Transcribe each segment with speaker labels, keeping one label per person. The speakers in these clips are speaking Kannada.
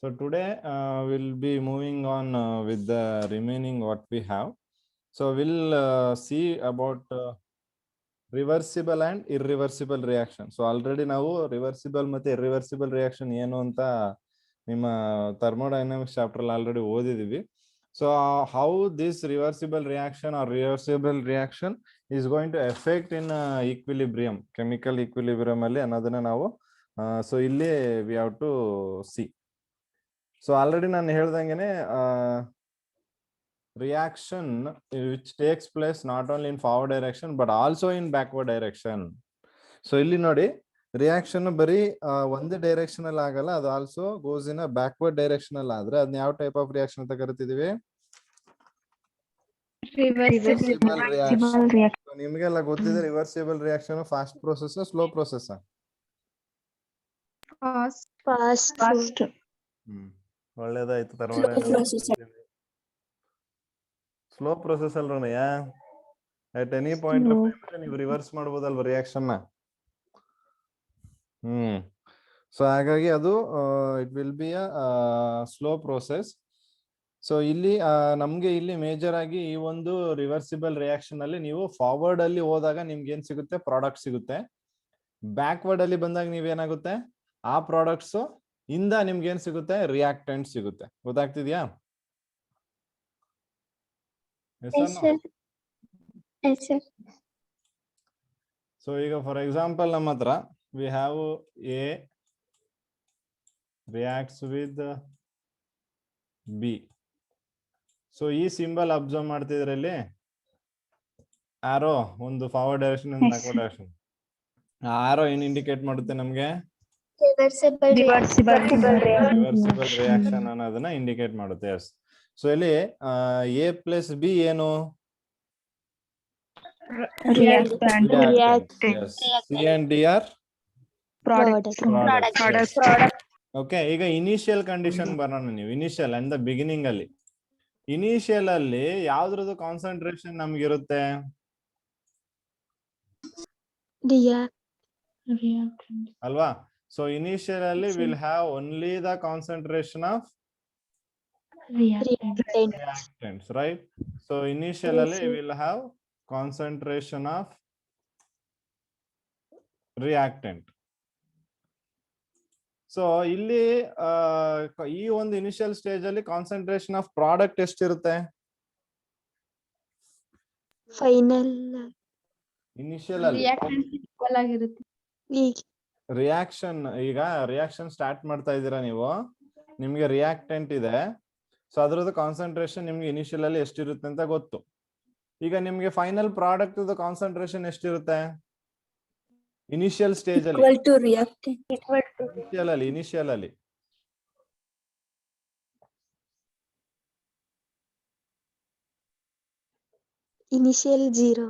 Speaker 1: So today we'll be moving on with the remaining what we have. So we'll see about reversible and irreversible reaction. So already ನಾವು reversible ಮತ್ತೆ irreversible reaction ಏನು ಅಂತ ನಿಮ್ಮ thermodynamics chapter ಅಲ್ಲಿ already ಓದಿದೀವಿ. So how this reversible reaction or reversible reaction is going to affect in equilibrium, chemical equilibrium ಅಲ್ಲಿ ಅನ್ನೋದನ್ನ ನಾವು so ಇಲ್ಲಿ we have to see. So already ನಾನು ಹೇಳ್ದಂಗೆನೆ reaction which takes place not only in forward direction but also in backward direction. So ಇಲ್ಲಿ ನೋಡಿ reaction ಬರೀ ಒಂದೇ direction ಅಲ್ಲಿ ಆಗಲ್ಲ, ಅದು also goes in a backward direction ಅಲ್ಲಿ ಆದ್ರೆ ಅದನ್ನ ಯಾವ type of reaction ಅಂತ ಕರಿತಿದೀವಿ? Reversible reaction. So ನಿಮಗೆಲ್ಲ ಗೊತ್ತಿದೆ reversible reaction fast process slow process?
Speaker 2: Fast.
Speaker 1: ಒಳ್ಳೇದಾಯ್ತು. ತರವಾಡ ಸ್ಲೋ ಪ್ರೊಸೆಸ್ ಅಲ್ರನಯ್ಯ. At any point of time ನೀವು ರಿವರ್ಸ್ ಮಾಡ್ಬೋದಲ್ವ ರಿಯಾಕ್ಷನ್ ನ. ಸೊ ಹಾಗಾಗಿ ಅದು it will be a slow process. So ಇಲ್ಲಿ ನಮ್ಗೆ ಇಲ್ಲಿ ಮೇಜರ್ ಆಗಿ ಈ ಒಂದು ರಿವರ್ಸಿಬಲ್ ರಿಯಾಕ್ಷನ್ ಅಲ್ಲಿ ನೀವು ಫಾರ್ವರ್ಡ್ ಅಲ್ಲಿ ಹೋದಾಗ ನಿಮ್ಗೆ ಏನ್ ಸಿಗುತ್ತೆ? ಪ್ರಾಡಕ್ಟ್ ಸಿಗುತ್ತೆ. ಬ್ಯಾಕ್ವರ್ಡ್ ಅಲ್ಲಿ ಬಂದಾಗ ನೀವೇನಾಗುತ್ತೆ? ಆ ಪ್ರಾಡಕ್ಟ್ಸ್ ಇಂದ ನಿಮ್ಗೆ ಏನ್ ಸಿಗುತ್ತೆ? ರಿಯಾಕ್ಟೆಂಟ್ ಸಿಗುತ್ತೆ. ಗೊತ್ತಾಗ್ತಿದ್ಯಾ? ಸೊ ಈಗ ಫಾರ್ ಎಕ್ಸಾಂಪಲ್ ನಮ್ಮ ಹತ್ರ we have A reacts with B. So ಈ ಸಿಂಬಲ್ ಅಬ್ಸರ್ವ್ ಮಾಡ್ತಿದ್ರಲ್ಲಿ ಆರೋ ಒಂದು ಫಾರ್ವರ್ಡ್ ಡೈರೆಕ್ಷನ್ ಒಂದು ಬ್ಯಾಕ್ವರ್ಡ್ ಡೈರೆಕ್ಷನ್. ಆರೋ ಏನ್ ಇಂಡಿಕೇಟ್ ಮಾಡುತ್ತೆ ನಮ್ಗೆ? ರಿವರ್ಸಿಬಲ್ ರಿಯಾಕ್ಷನ್ ಅನ್ನೋದನ್ನ ಇಂಡಿಕೇಟ್ ಮಾಡುತ್ತೆ. ಎಸ್. ಸೊ ಇಲ್ಲಿ ಎ ಪ್ಲಸ್ ಬಿ ಏನು? C and D are product. Okay, ಈಗ ಇನಿಷಿಯಲ್ ಕಂಡೀಷನ್ ಬರೋಣ. ನೀವು ಇನಿಷಿಯಲ್ ಅಂಡ್ ದ ಬಿಗಿನಿಂಗ್ ಅಲ್ಲಿ, ಇನಿಷಿಯಲ್ ಅಲ್ಲಿ ಯಾವ್ದ್ರದ್ದು ಕಾನ್ಸಂಟ್ರೇಷನ್ ನಮ್ಗಿರುತ್ತೆ? ಅಲ್ವಾ? ಸೊ ಇನಿಷಿಯಲ್ ಅಲ್ಲಿ will have only the concentration of reactants, right? So initially we'll have concentration of reactant. So ಇಲ್ಲಿ ಈ ಒಂದು ಇನಿಷಿಯಲ್ ಸ್ಟೇಜ್ ಅಲ್ಲಿ ಕಾನ್ಸಂಟ್ರೇಷನ್ ಆಫ್ ಪ್ರಾಡಕ್ಟ್ ಎಷ್ಟಿರುತ್ತೆ?
Speaker 2: ಫೈನಲ್
Speaker 1: ಇನಿಷಿಯಲ್ ಅಲ್ಲಿ ರಿಯಾಕ್ಷನ್, ಈಗ ರಿಯಾಕ್ಷನ್ ಸ್ಟಾರ್ಟ್ ಮಾಡ್ತಾ ಇದ್ದೀರಾ ನೀವು, ನಿಮ್ಗೆ ರಿಯಾಕ್ಟೆಂಟ್ ಇದೆ. ಸೊ ಅದ್ರದ್ದು ಕಾನ್ಸಂಟ್ರೇಷನ್ ನಿಮ್ಗೆ ಇನಿಷಿಯಲ್ ಅಲ್ಲಿ ಎಷ್ಟಿರುತ್ತೆ ಅಂತ ಗೊತ್ತು. ಈಗ ನಿಮ್ಗೆ ಫೈನಲ್ ಪ್ರಾಡಕ್ಟ್ ಕಾನ್ಸಂಟ್ರೇಷನ್ ಎಷ್ಟಿರುತ್ತೆ? ಇನಿಷಿಯಲ್ ಸ್ಟೇಜ್ ಅಲ್ಲಿ ಇನಿಷಿಯಲ್ ಅಲ್ಲಿ
Speaker 2: ಇನಿಷಿಯಲ್ 0.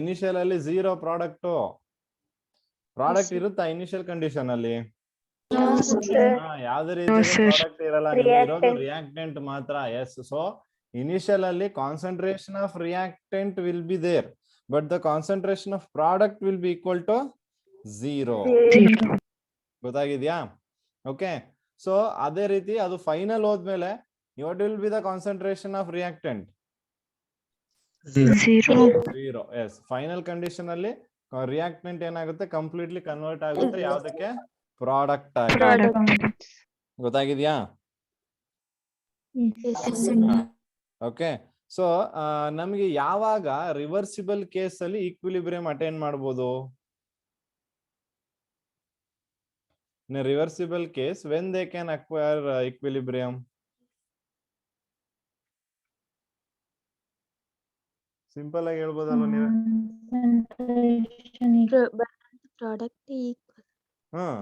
Speaker 1: ಇನಿಷಿಯಲ್ ಅಲ್ಲಿ 0 ಪ್ರಾಡಕ್ಟ್ ಇರುತ್ತಾ ಇನಿಷಿಯಲ್ ಕಂಡೀಷನ್ ಅಲ್ಲಿ? ಯಾವ್ದೇ ರೀತಿ ಪ್ರಾಡಕ್ಟ್ ಇರಲ್ಲ, ನಿಮ್ಗೆ ಇರೋದು ರಿಯಾಕ್ಟೆಂಟ್ ಮಾತ್ರ. ಎಸ್. ಸೊ ಇನಿಷಿಯಲ್ ಅಲ್ಲಿ concentration of reactant will be there, but the concentration of product will be equal to 0. ಗೊತ್ತಾಗಿದ್ಯಾ? ಓಕೆ. ಸೊ ಅದೇ ರೀತಿ ಅದು ಫೈನಲ್ ಹೋದ್ಮೇಲೆ what will be the concentration of reactant? 0. Yes. Final condition ಅಲ್ಲಿ ರಿಯಾಕ್ಟೆಂಟ್ ಏನಾಗುತ್ತೆ? ಕಂಪ್ಲೀಟ್ಲಿ ಕನ್ವರ್ಟ್ ಆಗುತ್ತೆ ಯಾವ್ದಕ್ಕೆ? ಪ್ರಾಡಕ್ಟ್ ಆಗಿ. ಗೊತ್ತಾಗಿದ್ಯಾ? ಓಕೆ. ಸೊ ನಮ್ಗೆ ಯಾವಾಗ ರಿವರ್ಸಿಬಲ್ ಕೇಸ್ ಅಲ್ಲಿ ಈಕ್ವಿಲಿಬ್ರಿಯಂ ಅಟೈನ್ ಮಾಡ್ಬೋದು? In a reversible case, when they can acquire equilibrium? Simple ಆಗಿ ಹೇಳ್ಬೋದಲ್ವ ನೀವು?
Speaker 2: ಪ್ರಾಡಕ್ಟ್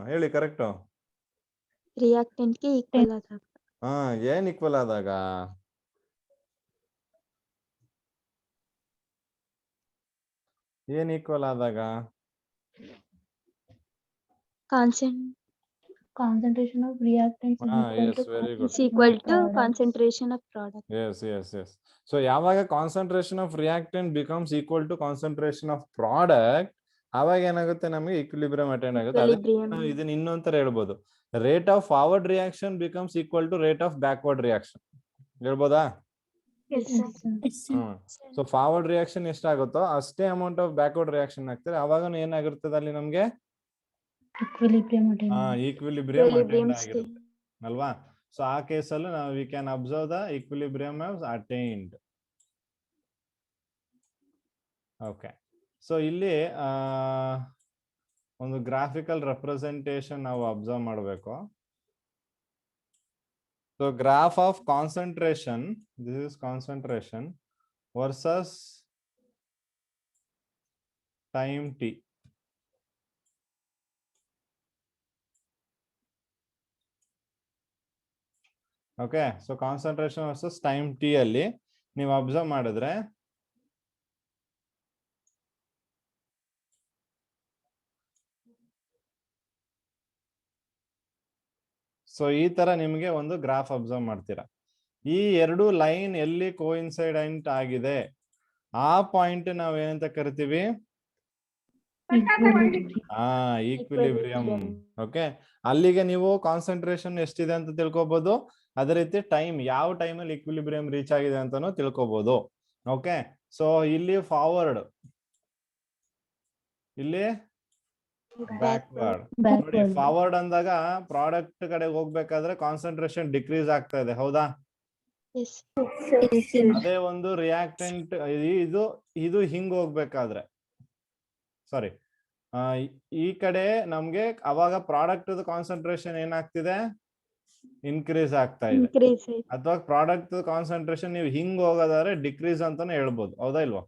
Speaker 1: ಹೇಳಿ ಕರೆಕ್ಟ್.
Speaker 2: ರಿಯಾಕ್ಟೆಂಟ್ ಗೆ ಈಕ್ವಲ್ ಆದಾಗ.
Speaker 1: ಏನ್ ಈಕ್ವಲ್ ಆದಾಗ? ಏನ್ ಈಕ್ವಲ್ ಆದಾಗ?
Speaker 2: Concentration of reactant is equal to concentration of product.
Speaker 1: Yes. So ಯಾವಾಗ concentration of reactant becomes equal to concentration of product, ಅವಾಗ ಏನಾಗುತ್ತೆ? ನಮಗೆ ಈಕ್ವಿಲಿಬ್ರಿಯಂ ಅಟೈನ್ ಆಗುತ್ತೆ. ಇದನ್ನ ಇನ್ನೊಂದ್ ತರ ಹೇಳ್ಬೋದು, rate of forward reaction becomes equal to rate of backward reaction. ಹೇಳ್ಬೋದಾ? ಸೊ ಫಾರ್ವರ್ಡ್ ರಿಯಾಕ್ಷನ್ ಎಷ್ಟಾಗುತ್ತೋ ಅಷ್ಟೇ ಅಮೌಂಟ್ ಆಫ್ ಬ್ಯಾಕ್ವರ್ಡ್ ರಿಯಾಕ್ಷನ್ ಆಗ್ತದೆ. ಅವಾಗ ಏನಾಗಿರ್ತದೆ ಅಲ್ಲಿ ನಮ್ಗೆ ಈಕ್ವಿಲಿಬ್ರಿಯಂ ಅಟೈನ್ಡ್ ಆಗಿರುತ್ತೆ ಅಲ್ವಾ? ಸೊ ಆ ಕೇಸಲ್ಲಿ ನಾವು we can observe the equilibrium has attained. Okay, so ಇಲ್ಲಿ ಒಂದು ಗ್ರಾಫಿಕಲ್ ರೆಪ್ರೆಸೆಂಟೇಷನ್ ನಾವು ಅಬ್ಸರ್ವ್ ಮಾಡಬೇಕು. So graph of concentration, this is concentration versus time t. Okay, so concentration versus time t ಅಲ್ಲಿ ನೀವು ಅಬ್ಸರ್ವ್ ಮಾಡಿದ್ರೆ ಸೊ ಈ ತರ ನಿಮಗೆ ಒಂದು ಗ್ರಾಫ್ ಅಬ್ಸರ್ವ್ ಮಾಡ್ತೀರಾ. ಈ ಎರಡು ಲೈನ್ ಎಲ್ಲಿ ಕೋಇನ್ಸೈಡೆಂಟ್ ಆಗಿದೆ ಆ ಪಾಯಿಂಟ್ ನಾವ್ ಏನಂತ ಕರಿತೀವಿ? ಈಕ್ವಿಲಿಬ್ರಿಯಂ. ಓಕೆ, ಅಲ್ಲಿಗೆ ನೀವು ಕಾನ್ಸಂಟ್ರೇಷನ್ ಎಷ್ಟಿದೆ ಅಂತ ತಿಳ್ಕೊಬಹುದು. ಅದೇ ರೀತಿ ಟೈಮ್, ಯಾವ ಟೈಮಲ್ಲಿ ಈಕ್ವಿಲಿಬ್ರಿಯಂ ರೀಚ್ ಆಗಿದೆ ಅಂತಾನು ತಿಳ್ಕೊಬಹುದು. ಓಕೆ, ಸೊ ಇಲ್ಲಿ ಫಾರ್ವರ್ಡ್, ಇಲ್ಲಿ ಬ್ಯಾಕ್ವರ್ಡ್. ನೋಡಿ, ಫಾರ್ವರ್ಡ್ ಅಂದಾಗ ಪ್ರಾಡಕ್ಟ್ ಕಡೆ ಹೋಗ್ಬೇಕಾದ್ರೆ ಕಾನ್ಸಂಟ್ರೇಷನ್ ಡಿಕ್ರೀಸ್ ಆಗ್ತಾ ಇದೆ, ಹೌದಾ? ಅದೇ ಒಂದು ರಿಯಾಕ್ಟೆಂಟ್ ಇದು ಹಿಂಗ್ ಹೋಗ್ಬೇಕಾದ್ರೆ, ಸಾರಿ, ಈ ಕಡೆ ನಮ್ಗೆ ಅವಾಗ ಪ್ರಾಡಕ್ಟ್ ಕಾನ್ಸಂಟ್ರೇಷನ್ ಏನಾಗ್ತಿದೆ? ಇನ್ಕ್ರೀಸ್ ಆಗ್ತಾ ಇದೆ. ಅಥವಾ ಪ್ರಾಡಕ್ಟ್ ಕಾನ್ಸಂಟ್ರೇಷನ್ ನೀವು ಹಿಂಗ್ ಹೋಗೋದಾದ್ರೆ ಡಿಕ್ರೀಸ್ ಅಂತಾನೆ ಹೇಳ್ಬೋದು, ಹೌದಾ ಇಲ್ವಾ?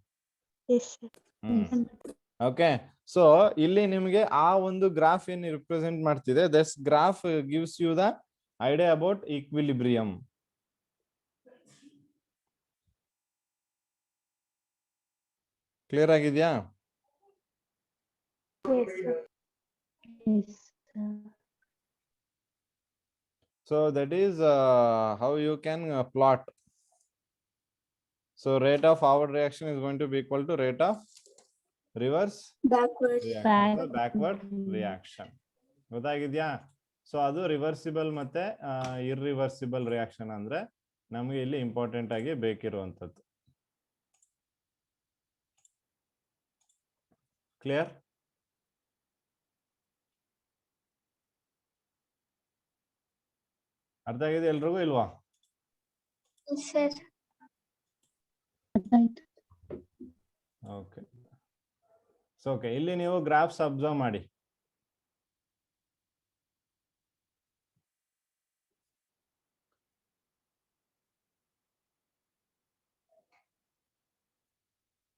Speaker 1: ಓಕೆ, ಸೊ ಇಲ್ಲಿ ನಿಮಗೆ ಆ ಒಂದು ಗ್ರಾಫ್ ಏನ್ ರಿಪ್ರೆಸೆಂಟ್ ಮಾಡ್ತಿದೆ, this graph gives you the idea about equilibrium. Clear ಆಗಿದ್ಯಾ? So that is how you can plot. So rate of forward reaction is going to be equal to rate of reverse backward reaction. ಗೊತ್ತಾಗಿದ್ಯಾ? ಸೊ ಅದು ರಿವರ್ಸಿಬಲ್ ಮತ್ತೆ ಇರ್ರಿವರ್ಸಿಬಲ್ ರಿಯಾಕ್ಷನ್ ಅಂದ್ರೆ ನಮಗೆ ಇಲ್ಲಿ ಇಂಪಾರ್ಟೆಂಟ್ ಆಗಿ ಬೇಕಿರುವಂತದ್ದು. ಕ್ಲಿಯರ್? ಅರ್ಥ ಆಗಿದೆ ಎಲ್ರಿಗೂ ಇಲ್ವಾ? ಓಕೆ, ಸೊ ಓಕೆ, ಇಲ್ಲಿ ನೀವು ಗ್ರಾಫ್ಸ್ ಅಬ್ಸರ್ವ್ ಮಾಡಿ.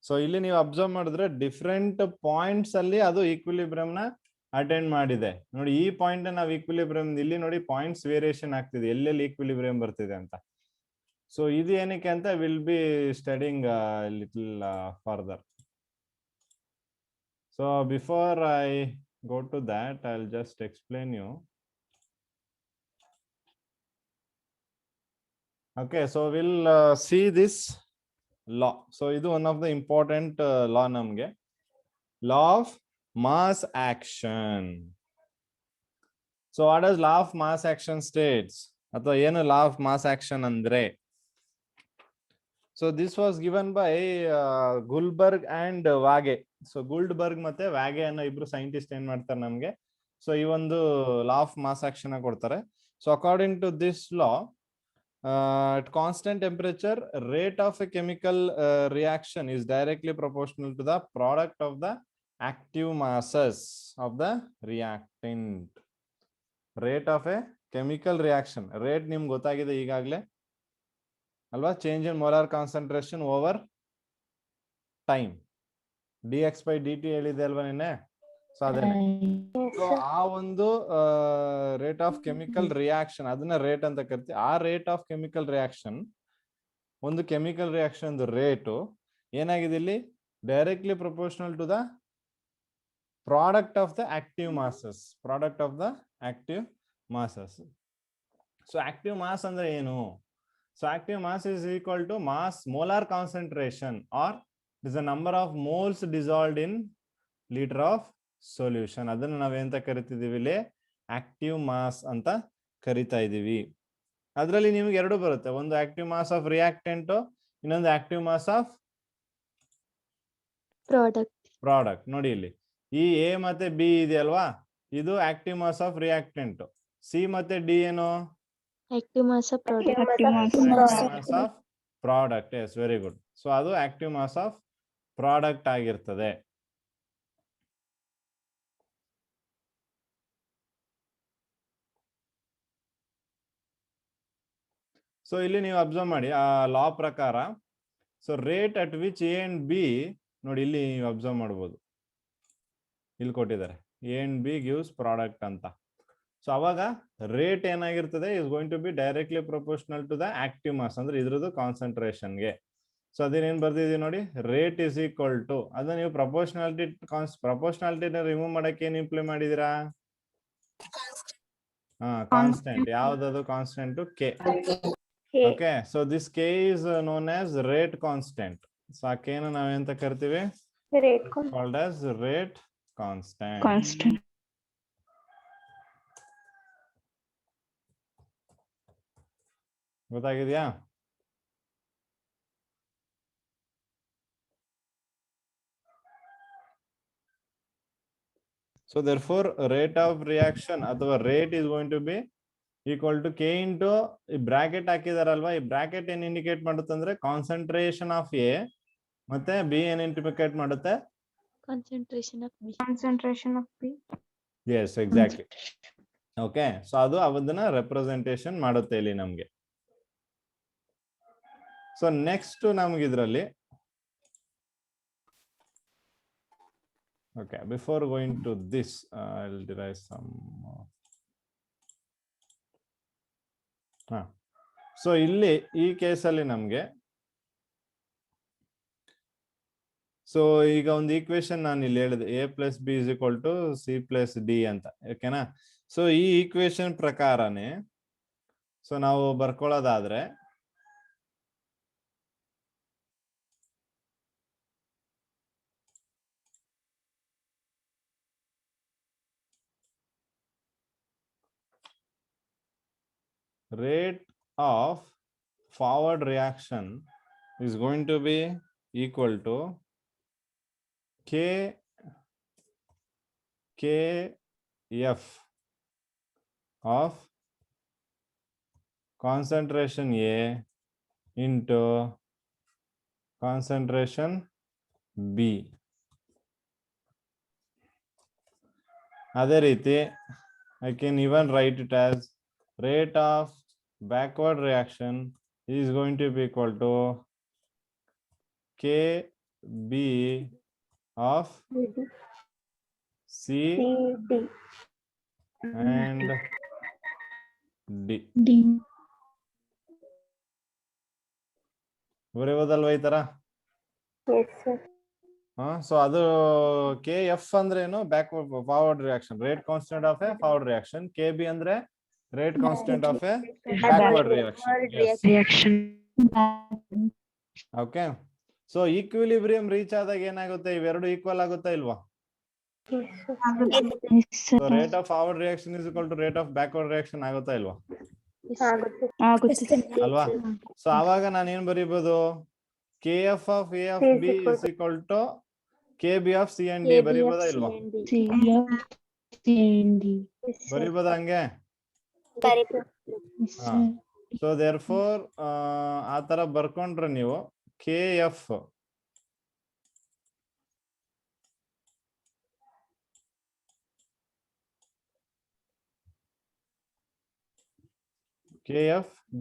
Speaker 1: ಸೊ ಇಲ್ಲಿ ನೀವು ಅಬ್ಸರ್ವ್ ಮಾಡಿದ್ರೆ ಡಿಫ್ರೆಂಟ್ ಪಾಯಿಂಟ್ಸ್ ಅಲ್ಲಿ ಅದು ಈಕ್ವಿಲಿಬ್ರಿಯಂ ನ ಅಟೆಂಡ್ ಮಾಡಿದೆ. ನೋಡಿ, ಈ ಪಾಯಿಂಟ್ ನಾವು ಈಕ್ವಿಲಿಬ್ರಿಯಂ, ಇಲ್ಲಿ ನೋಡಿ ಪಾಯಿಂಟ್ಸ್ ವೇರಿಯೇಷನ್ ಆಗ್ತಿದೆ, ಎಲ್ಲೆಲ್ಲಿ ಈಕ್ವಿಲಿಬ್ರಿಯಂ ಬರ್ತಿದೆ ಅಂತ. ಸೊ ಇದು ಏನಕ್ಕೆ ಅಂತ will be studying little further. So before I go to that, I'll just explain you. Okay, so we'll see this law. So idu one of the important law namge, law of mass action. So what does law of mass action states? Atho enu law of mass action andre? So this was given by Guldberg and Waage. So Guldberg ಮತ್ತೆ Waage ಅನ್ನೋ ಇಬ್ರು ಸೈಂಟಿಸ್ಟ್ ಏನ್ ಮಾಡ್ತಾರೆ ನಮ್ಗೆ, ಸೊ ಈ ಒಂದು ಲಾ ಆಫ್ ಮಾಸ್ ಆಕ್ಷನ್ ಕೊಡ್ತಾರೆ. So according to this law, at constant temperature, rate of a chemical reaction is directly proportional to the product of the active masses of the reactant. Rate of a chemical reaction, rate ನಿಮ್ಗೆ ಗೊತ್ತಾಗಿದೆ ಈಗಾಗಲೇ ಅಲ್ವಾ? Change in molar concentration over time, dx/dt ಹೇಳಿದೆ ಅಲ್ವಾ ನಿನ್ನೆ? ಸೊ ಅದೇನೆ. ಸೊ ಆ ಒಂದು ರೇಟ್ ಆಫ್ ಕೆಮಿಕಲ್ ರಿಯಾಕ್ಷನ್, ಅದನ್ನ ರೇಟ್ ಅಂತ ಕರಿತೀವಿ. ಆ ರೇಟ್ ಆಫ್ ಕೆಮಿಕಲ್ ರಿಯಾಕ್ಷನ್, ಒಂದು ಕೆಮಿಕಲ್ ರಿಯಾಕ್ಷನ್ ರೇಟು ಏನಾಗಿದೆ ಇಲ್ಲಿ? Directly proportional to the product of the active masses. Product of the active masses. So active mass ಅಂದ್ರೆ ಏನು? So active mass is equal to mass molar concentration, or is the number of moles dissolved in liter of solution. ಅದನ್ನ ನಾವು ಎಂತ ಕರಿತಿದೀವಿ ಇಲ್ಲಿ? ಆಕ್ಟಿವ್ ಮಾಸ್ ಅಂತ ಕರಿತಾ ಇದೀವಿ. ಅದರಲ್ಲಿ ನಿಮ್ಗೆ ಎರಡು ಬರುತ್ತೆ, ಒಂದು ಆಕ್ಟಿವ್ ಮಾಸ್ ಆಫ್ ರಿಯಾಕ್ಟೆಂಟ್, ಇನ್ನೊಂದು ಆಕ್ಟಿವ್ ಮಾಸ್ ಆಫ್ ಪ್ರಾಡಕ್ಟ್. ನೋಡಿ ಇಲ್ಲಿ ಈ ಎ ಮತ್ತೆ ಬಿ ಇದೆಯಲ್ವಾ, ಇದು active mass of reactant. C ಮತ್ತೆ ಡಿ ಏನು
Speaker 2: active mass of
Speaker 1: product. Yes, very good. So ಅದು ಆಕ್ಟಿವ್ ಮಾಸ್ ಆಫ್ ಪ್ರಾಡಕ್ಟ್ ಆಗಿರ್ತದೆ. ಸೊ ಇಲ್ಲಿ ನೀವು ಅಬ್ಸರ್ವ್ ಮಾಡಿ ಆ ಲಾ ಪ್ರಕಾರ. So rate at which A and B, ನೋಡಿ ಇಲ್ಲಿ ನೀವು ಅಬ್ಸರ್ವ್ ಮಾಡ್ಬೋದು, ಇಲ್ಲಿ ಕೊಟ್ಟಿದ್ದಾರೆ A and B gives product ಅಂತ. ಸೊ ಅವಾಗ ರೇಟ್ ಏನಾಗಿರ್ತದೆ is going to be directly proportional to the active mass, ಅಂದ್ರೆ ಇದ್ರದ್ದು ಕಾನ್ಸಂಟ್ರೇಷನ್ಗೆ. ಸೊ ಅದೇನೇನು ಬರ್ದಿದೀವಿ ನೋಡಿ, ರೇಟ್ ಇಸ್ ಈಕ್ವಲ್ ಟು, ಅದನ್ನ ನೀವು ಪ್ರಪೋರ್ಷನಾಲಿಟಿನ ರಿಮೂವ್ ಮಾಡಕ್ಕೆ ಏನ್ ಇಂಪ್ಲೈ ಮಾಡಿದೀರಾ? ಕಾನ್ಸ್ಟೆಂಟ್. ಯಾವ್ದದು constant? K. Okay, so this K is known as rate constant. So ಆ ಕೆ ನ ನಾವೆಂತ ಕರಿತೀವಿ? Called as rate constant. ಗೊತ್ತಾಗಿದ್ಯಾ? So therefore rate of reaction ಅಥವಾ rate is going to be equal to k into ಈ ಬ್ರಾಕೆಟ್ ಹಾಕಿದಾರಲ್ವಾ, ಈ ಬ್ರಾಕೆಟ್ ಏನ್ ಇಂಡಿಕೇಟ್ ಮಾಡುತ್ತೆ ಅಂದ್ರೆ ಕಾನ್ಸಂಟ್ರೇಷನ್ ಆಫ್ ಎ, ಮತ್ತೆ ಬಿ ಏನ್ ಇಂಡಿಕೇಟ್ ಮಾಡುತ್ತೆ?
Speaker 2: Concentration of B.
Speaker 1: Yes, exactly. Okay, so ಅದು ಅದನ್ನ ರೆಪ್ರೆಸೆಂಟೇಷನ್ ಮಾಡುತ್ತೆ ಇಲ್ಲಿ ನಮ್ಗೆ. ಸೊ ನೆಕ್ಸ್ಟ್ ನಮ್ಗೆ ಇದರಲ್ಲಿ, okay, before going to this I'll derive some so ಇಲ್ಲಿ ಈ ಕೇಸಲ್ಲಿ ನಮ್ಗೆ, ಸೊ ಈಗ ಒಂದು ಈಕ್ವೇಶನ್ ನಾನು ಇಲ್ಲಿ ಹೇಳಿದೆ, a plus b is equal to c plus d ಅಂತ, ಓಕೆನಾ? ಸೊ ಈ ಈಕ್ವೇಶನ್ ಪ್ರಕಾರನೇ ಸೊ ನಾವು ಬರ್ಕೊಳ್ಳೋದಾದ್ರೆ, rate of forward reaction is going to be equal to kf of concentration A into concentration B. ಅದೇ ರೀತಿ I can even write it as rate of backward reaction is going to be equal to KB of C and D. ಬರೀಬೋದಲ್ವ ಈ ತರ? ಸೊ ಅದು ಕೆ ಎಫ್ ಅಂದ್ರೆ ಏನು? Backward forward reaction, rate constant of a forward reaction. K B ಅಂದ್ರೆ rate constant of a backward reaction. Okay, so equilibrium reach ಆದಾಗ ಏನಾಗುತ್ತೆ? ಇವೆರಡು ಈಕ್ವಲ್ ಆಗುತ್ತಾ ಇಲ್ವಾ? Rate of forward reaction is equal to rate of backward reaction ಆಗುತ್ತಾ ಇಲ್ವಾ? ಅಲ್ವಾ? ಸೊ ಆವಾಗ ನಾನು ಏನ್ ಬರೀಬಹುದು? K F of A of B is equal to K B of C and D ಬರೀಬೋದಾ ಇಲ್ವಾ? ಬರೀಬೋದಾ ಹಂಗೆ? ಸೊ ದೇರ್ ಫೋರ್ ಆ ತರ ಬರ್ಕೊಂಡ್ರೆ ನೀವು K F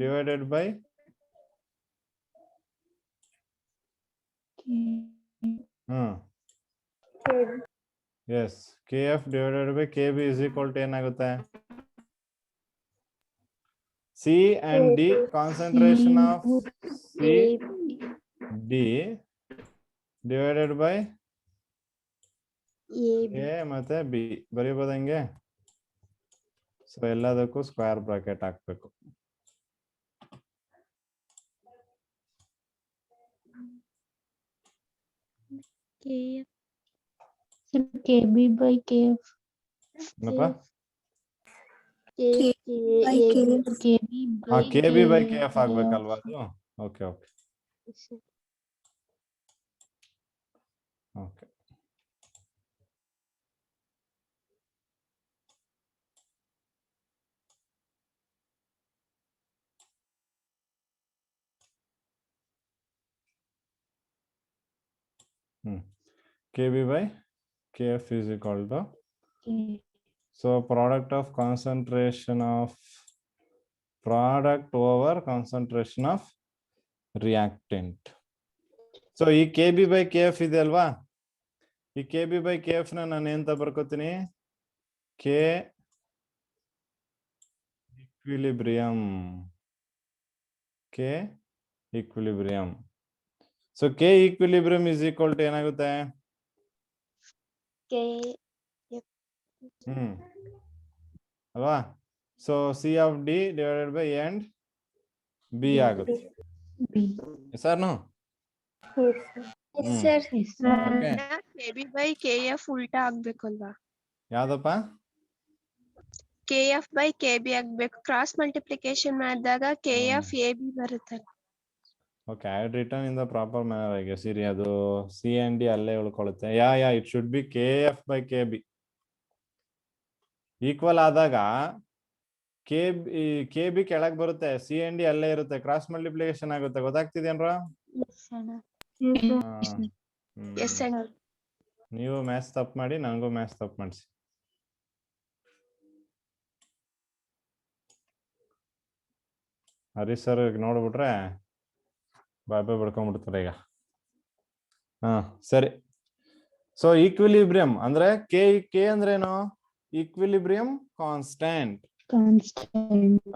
Speaker 1: divided by yes, kf divided by kb is equal to ಏನಾಗುತ್ತೆ? C and D, concentration of C D divided by A ಮತ್ತೆ B ಬರೀಬಹುದು ಹಂಗೆ. ಸೊ ಎಲ್ಲದಕ್ಕೂ ಸ್ಕ್ವೇರ್ ಬ್ರಾಕೆಟ್ ಹಾಕ್ಬೇಕು.
Speaker 2: KB by KF.
Speaker 1: KB by KF ಆಗ್ಬೇಕಲ್ವಾ ಅದು? Okay okay okay. KB by KF is equal to, so product of concentration of product over concentration of reactant. So ಈ KB by KF ಇದೆ ಅಲ್ವಾ, ಈ KB by KF ನ ನಾನು ಎಂತ ಬರ್ಕೋತೀನಿ, K equilibrium, K equilibrium. So K equilibrium is equal to ಏನಾಗುತ್ತೆ, ಅಲ್ವಾ? So C of D divided by A and B ಆಗುತ್ತೆ. Sir no
Speaker 3: KB by KF ಉಲ್ಟಾ ಆಗ್ಬೇಕಲ್ವಾ?
Speaker 1: ಯಾವ್ದಪ್ಪ?
Speaker 3: KF by KB ಆಗ್ಬೇಕು. ಕ್ರಾಸ್ ಮಲ್ಟಿಪ್ಲಿಕೇಶನ್ ಮಾಡಿದಾಗ KF AB ಬರುತ್ತೆ.
Speaker 1: Okay, I had written in the proper manner, I guess. Siri, ಅದು C and D ಅಲ್ಲೇ ಉಳ್ಕೊಳ್ಳುತ್ತೆ. It should be KF by KB. Equal ಆದಾಗ KB ಕೆಳಗೆ ಬರುತ್ತೆ, C and D ಅಲ್ಲೇ ಇರುತ್ತೆ, ಕ್ರಾಸ್ ಮಲ್ಟಿಪ್ಲಿಕೇಶನ್ ಆಗುತ್ತೆ. ಗೊತ್ತಾಗ್ತಿದೇನ್ರ? ನೀವು ಮ್ಯಾಥ್ಸ್ ತಪ್ಪು ಮಾಡಿ, ನನಗೂ ಮ್ಯಾಥ್ಸ್ ತಪ್ಪು ಮಾಡಿಸಿ. ಹರೀಶ್ ಸರ್ ನೋಡ್ಬಿಟ್ರೆ ಬಾಯ್ ಬಿಡ್ಕೊಂಡ್ಬಿಡ್ತಾರೆ ಈಗ. ಸರಿ. ಸೊ ಈಕ್ವಿಲಿಬ್ರಿಯಂ ಅಂದ್ರೆ ಕೆ ಅಂದ್ರೇನು? Equilibrium constant.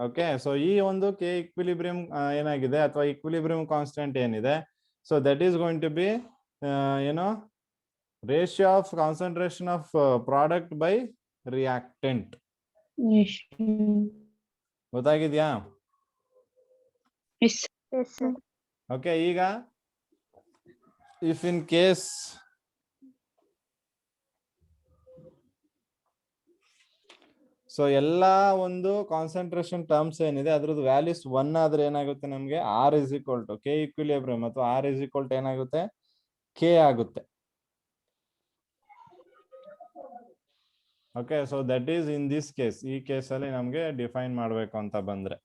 Speaker 1: ಓಕೆ, ಸೊ ಈ ಒಂದು ಕೆ ಈಕ್ವಿಲಿಬ್ರಿಯಂ ಏನಾಗಿದೆ ಅಥವಾ ಈಕ್ವಿಲಿಬ್ರಿಯಂ ಕಾನ್ಸ್ಟೆಂಟ್ ಏನಿದೆ, so that is going to be ಏನೋ ratio of concentration of product by reactant. ಗೊತ್ತಾಗಿದ್ಯಾ? ಓಕೆ, ಈಗ ಇಫ್ ಇನ್ ಕೇಸ್ ಸೊ ಎಲ್ಲಾ ಒಂದು ಕಾನ್ಸಂಟ್ರೇಷನ್ ಟರ್ಮ್ಸ್ ಏನಿದೆ ಅದ್ರದ್ದು ವ್ಯಾಲ್ಯೂಸ್ 1 ಆದ್ರೆ ಏನಾಗುತ್ತೆ ನಮ್ಗೆ, R is equal to K equilibrium ಅಥವಾ R is equal to ಏನಾಗುತ್ತೆ, K ಆಗುತ್ತೆ. Okay, so that is in this case. ಈ ಕೇಸಲ್ಲಿ ನಮ್ಗೆ ಡಿಫೈನ್ ಮಾಡ್ಬೇಕು ಅಂತ ಬಂದ್ರೆ,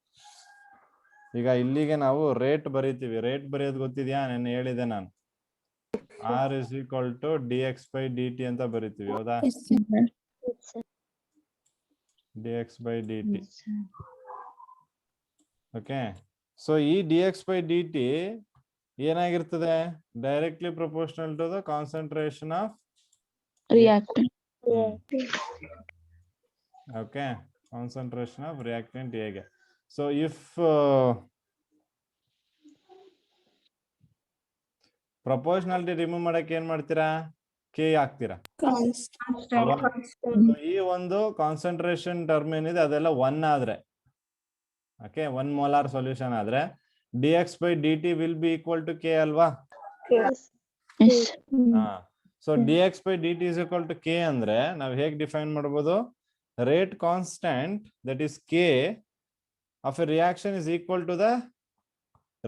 Speaker 1: ಈಗ ಇಲ್ಲಿಗೆ ನಾವು ರೇಟ್ ಬರೀತೀವಿ. ರೇಟ್ ಬರೆಯೋದು ಗೊತ್ತಿದ್ಯಾ? ನಾನು ಹೇಳಿದೆ, ನಾನು R is equal to dx by dt ಅಂತ ಬರೀತೀವಿ, ಹೌದಾ? dx by dt. Okay, so ಈ dx by dt ಏನಾಗಿರ್ತದೆ? Directly proportional to the concentration of
Speaker 2: reactant.
Speaker 1: Okay, concentration of reactant ಹೇಗೆ. ಸೊ ಇಫ್ ಪ್ರಪೋರ್ಷನಾಲಿಟಿ ರಿಮೂವ್ ಮಾಡಕ್ಕೆ ಏನ್ ಮಾಡ್ತೀರಾ? ಕೆ ಹಾಕ್ತೀರಾ. ಈ ಒಂದು ಕಾನ್ಸಂಟ್ರೇಷನ್ ಟರ್ಮ್ ಏನಿದೆ ಅದೆಲ್ಲ 1 ಆದ್ರೆ, ಓಕೆ, 1 ಮೋಲಾರ್ ಸೊಲ್ಯೂಷನ್ ಆದ್ರೆ dx by dt will be equal to K ಅಲ್ವಾ? So dx by dt is equal to k ಅಂದ್ರೆ ನಾವು ಹೇಗೆ ಡಿಫೈನ್ ಮಾಡಬಹುದು? Rate constant that is k of a reaction is equal to the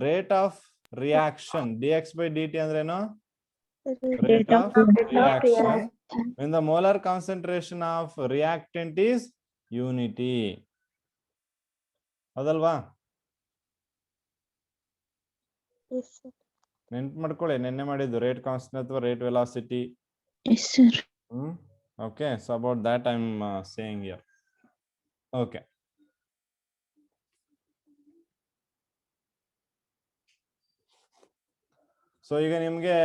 Speaker 1: rate of reaction. dx by dt ಅಂದ್ರೇನು? Rate of reaction when the molar concentration of reactant is unity. ಹೌದಲ್ವಾ? ನೆನ್ಪು ಮಾಡ್ಕೊಳ್ಳಿ, ನೆನ್ನೆ ಮಾಡಿದ್ದು ರೇಟ್ ಕಾನ್ಸ್ಟೆಂಟ್ ಅಥವಾ rate velocity. Okay, so about that I am saying here. Okay, so ಈಗ ನಿಮ್ಗೆ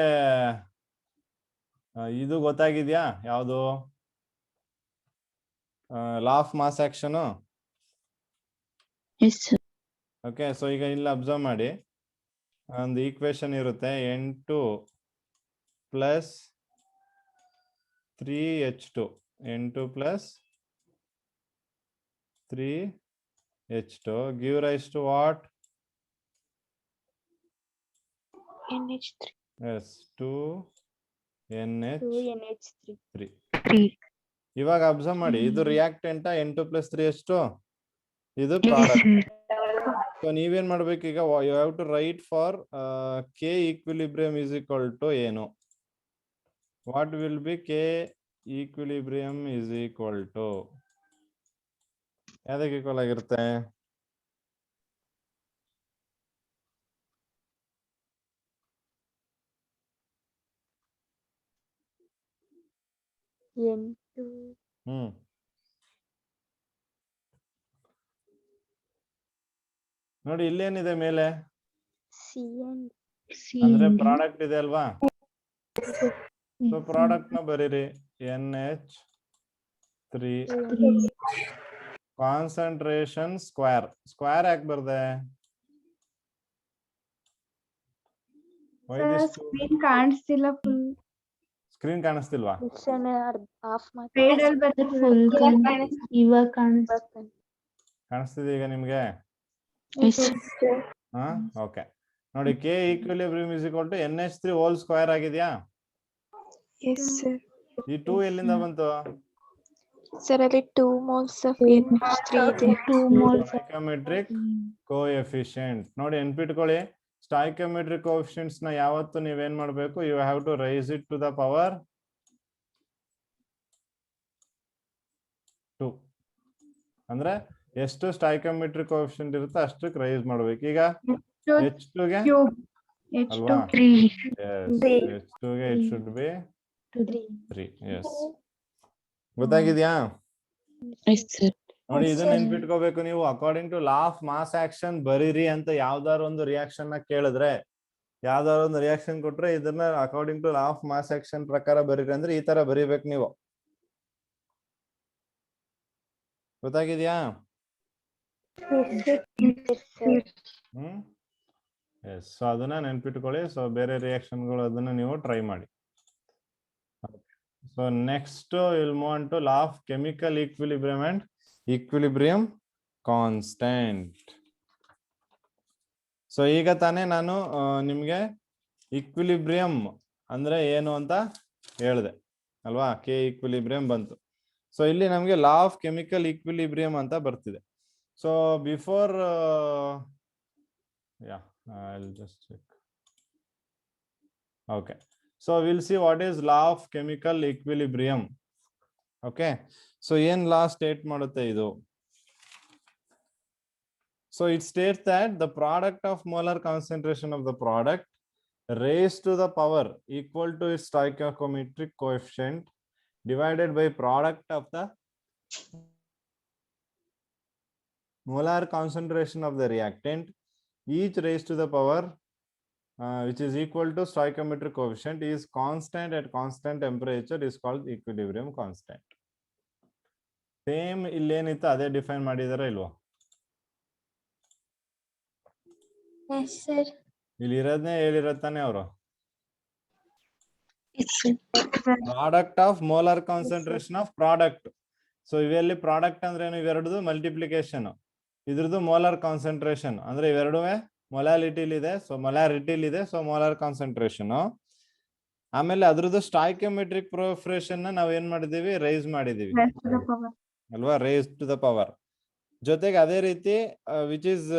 Speaker 1: ಇದು ಗೊತ್ತಾಗಿದ್ಯಾ? ಯಾವುದು? Law of mass action. Okay, so ಈಗ ಇಲ್ಲಿ ಅಬ್ಸರ್ವ್ ಮಾಡಿ, ಒಂದು ಈಕ್ವೇಶನ್ ಇರುತ್ತೆ, N2 plus 3H2, N2 plus 3H2 give rise to what?
Speaker 2: NH3.
Speaker 1: Yes, 2NH3.
Speaker 2: NH3.
Speaker 1: ಇವಾಗ ಅಬ್ಸರ್ವ್ ಮಾಡಿ, ಇದು ರಿಯಾಕ್ಟೆಂಟ್ N2 plus 3H2. ಇದು ಪ್ರಾಡಕ್ಟ್. ಸೊ ನೀವೇನ್ ಮಾಡ್ಬೇಕು ಈಗ, you have to write for K equilibrium is equal to ಏನು, what will be K equilibrium is equal to, ಯಾವ್ದಕ್ಕೆ ಈಕ್ವಲ್ ಆಗಿರುತ್ತೆ? ನೋಡಿ ಇಲ್ಲೇನಿದೆ ಮೇಲೆ, ಅಂದ್ರೆ ಪ್ರಾಡಕ್ಟ್ ಇದೆ ಅಲ್ವಾ? ಸೊ ಪ್ರಾಡಕ್ಟ್ ನ ಬರೀರಿ NH3 ಕಾನ್ಸಂಟ್ರೇಷನ್ ಸ್ಕ್ವೇರ್. ಸ್ಕ್ವೇರ್ ಯಾಕೆ ಬರ್ದೆ?
Speaker 2: ಕಾಣಿಸ್ತಿಲ್ಲ, ಫುಲ್
Speaker 1: ಸ್ಕ್ರೀನ್ ಕಾಣಿಸ್ತಿಲ್ವಾ?
Speaker 2: ಇವಾಗ ಕಾಣಿಸ್ತಿದೆ.
Speaker 1: ಕಾಣಿಸ್ತಿದೆ ಈಗ ನಿಮ್ಗೆ? ಹಾ, ಓಕೆ. ನೋಡಿ K equilibrium is equal to NH3 whole square ಆಗಿದ್ಯಾ? ಈ 2 ಎಲ್ಲಿಂದ ಬಂತು?
Speaker 3: ಸರ್ ಅಲ್ಲಿ 2 moles of NH3 ಇದೆ.
Speaker 1: Stoichiometric coefficient. ನೋಡಿ ನೆನ್ಪಿಟ್ಕೊಳ್ಳಿ, ಸ್ಟಾಯ್ಕಿಯೋಮೆಟ್ರಿಕ್ ಕೋಎಫಿಷಿಯಂಟ್ಸ್ ನ ಯಾವತ್ತು ನೀವೇನ್ ಮಾಡ್ಬೇಕು, you have to raise it to the power 2. ಅಂದ್ರೆ ಎಷ್ಟು ಸ್ಟಾಯ್ಕಿಯೋಮೆಟ್ರಿಕ್ ಕೋಎಫಿಷಿಯಂಟ್ ಇರುತ್ತೆ ಅಷ್ಟಕ್ಕೆ ರೈಸ್ ಮಾಡ್ಬೇಕು. ಈಗ H2 ಗೆ ಅಲ್ವಾ? H2 ಗೆ it should be 3. Yes, ಗೊತ್ತಾಗಿದ್ಯಾ? ನೋಡಿ ಇದನ್ನ ನೆನ್ಪಿಟ್ಕೋಬೇಕು ನೀವು. According to law of mass action ಬರೀರಿ ಅಂತ ಯಾವ್ದಾರು ಒಂದು ರಿಯಾಕ್ಷನ್ ನ ಕೇಳಿದ್ರೆ, ಯಾವ್ದಾರು ಒಂದು ರಿಯಾಕ್ಷನ್ ಕೊಟ್ರೆ ಇದನ್ನ according to law of mass action ಪ್ರಕಾರ ಬರೀರಿ ಅಂದ್ರೆ ಈ ತರ ಬರೀಬೇಕು ನೀವು. ಗೊತ್ತಾಗಿದ್ಯಾ? ಎಸ್. ಸೊ ಅದನ್ನ ನೆನ್ಪಿಟ್ಕೊಳ್ಳಿ. ಸೊ ಬೇರೆ ರಿಯಾಕ್ಷನ್ಗಳು ಅದನ್ನ ನೀವು ಟ್ರೈ ಮಾಡಿ. So next will move on to law of chemical equilibrium and equilibrium constant. So ಈಗ ತಾನೇ ನಾನು ನಿಮ್ಗೆ ಈಕ್ವಿಲಿಬ್ರಿಯಂ ಅಂದ್ರೆ ಏನು ಅಂತ ಹೇಳಿದೆ ಅಲ್ವಾ? ಕೆ ಈಕ್ವಿಲಿಬ್ರಿಯಂ ಬಂತು. ಸೊ ಇಲ್ಲಿ ನಮ್ಗೆ ಲಾ ಆಫ್ ಕೆಮಿಕಲ್ ಈಕ್ವಿಲಿಬ್ರಿಯಂ ಅಂತ ಬರ್ತಿದೆ. So before I'll just check. Okay, so we'll see what is law of chemical equilibrium. Okay, so ಏನ್ law state ಮಾಡುತ್ತೆ ಇದು? So it states that the product of molar concentration of the product raised to the power equal to its stoichiometric coefficient divided by product of the molar concentration of the reactant, each raised to the power which is equal to stoichiometric coefficient is constant at constant temperature is called equilibrium constant. Same illénittu ಅದೇ ಡಿಫೈನ್ ಮಾಡಿದಾರ ಇಲ್ವಾ?
Speaker 3: Yes sir.
Speaker 1: ಇಲ್ಲಿ ಇರೋದನ್ನೇ ಹೇಳಿರತ್ತಾನೆ ಅವರು. Product of molar concentration of product. So ಇವೆಲ್ಲಿ ಪ್ರಾಡಕ್ಟ್ ಅಂದ್ರೆ ಏನು? ಇವೆರಡದು ಮಲ್ಟಿಪ್ಲಿಕೇಶನ್, ಇದ್ರದ್ದು ಮೋಲಾರ್ ಕಾನ್ಸಂಟ್ರೇಷನ್ ಅಂದ್ರೆ ಇವೆರಡುವೆ ಮೊಲಾಲಿಟಿಲಿ ಇದೆ. ಸೊ ಮೊಲಾರಿಟಿಲಿ ಇದೆ. So molar concentration. ಆಮೇಲೆ ಅದ್ರದ್ದು ಸ್ಟಾಯ್ಕಿಯೋಮೆಟ್ರಿಕ್ ಪ್ರೋಫ್ರೇಷನ್ ನಾವ್ ಏನ್ ಮಾಡಿದೀವಿ? ರೈಸ್ ಮಾಡಿದೀವಿ ಅಲ್ವಾ? Raise to the power. ಜೊತೆಗೆ ಅದೇ ರೀತಿ ವಿಚ್ ಇಸ್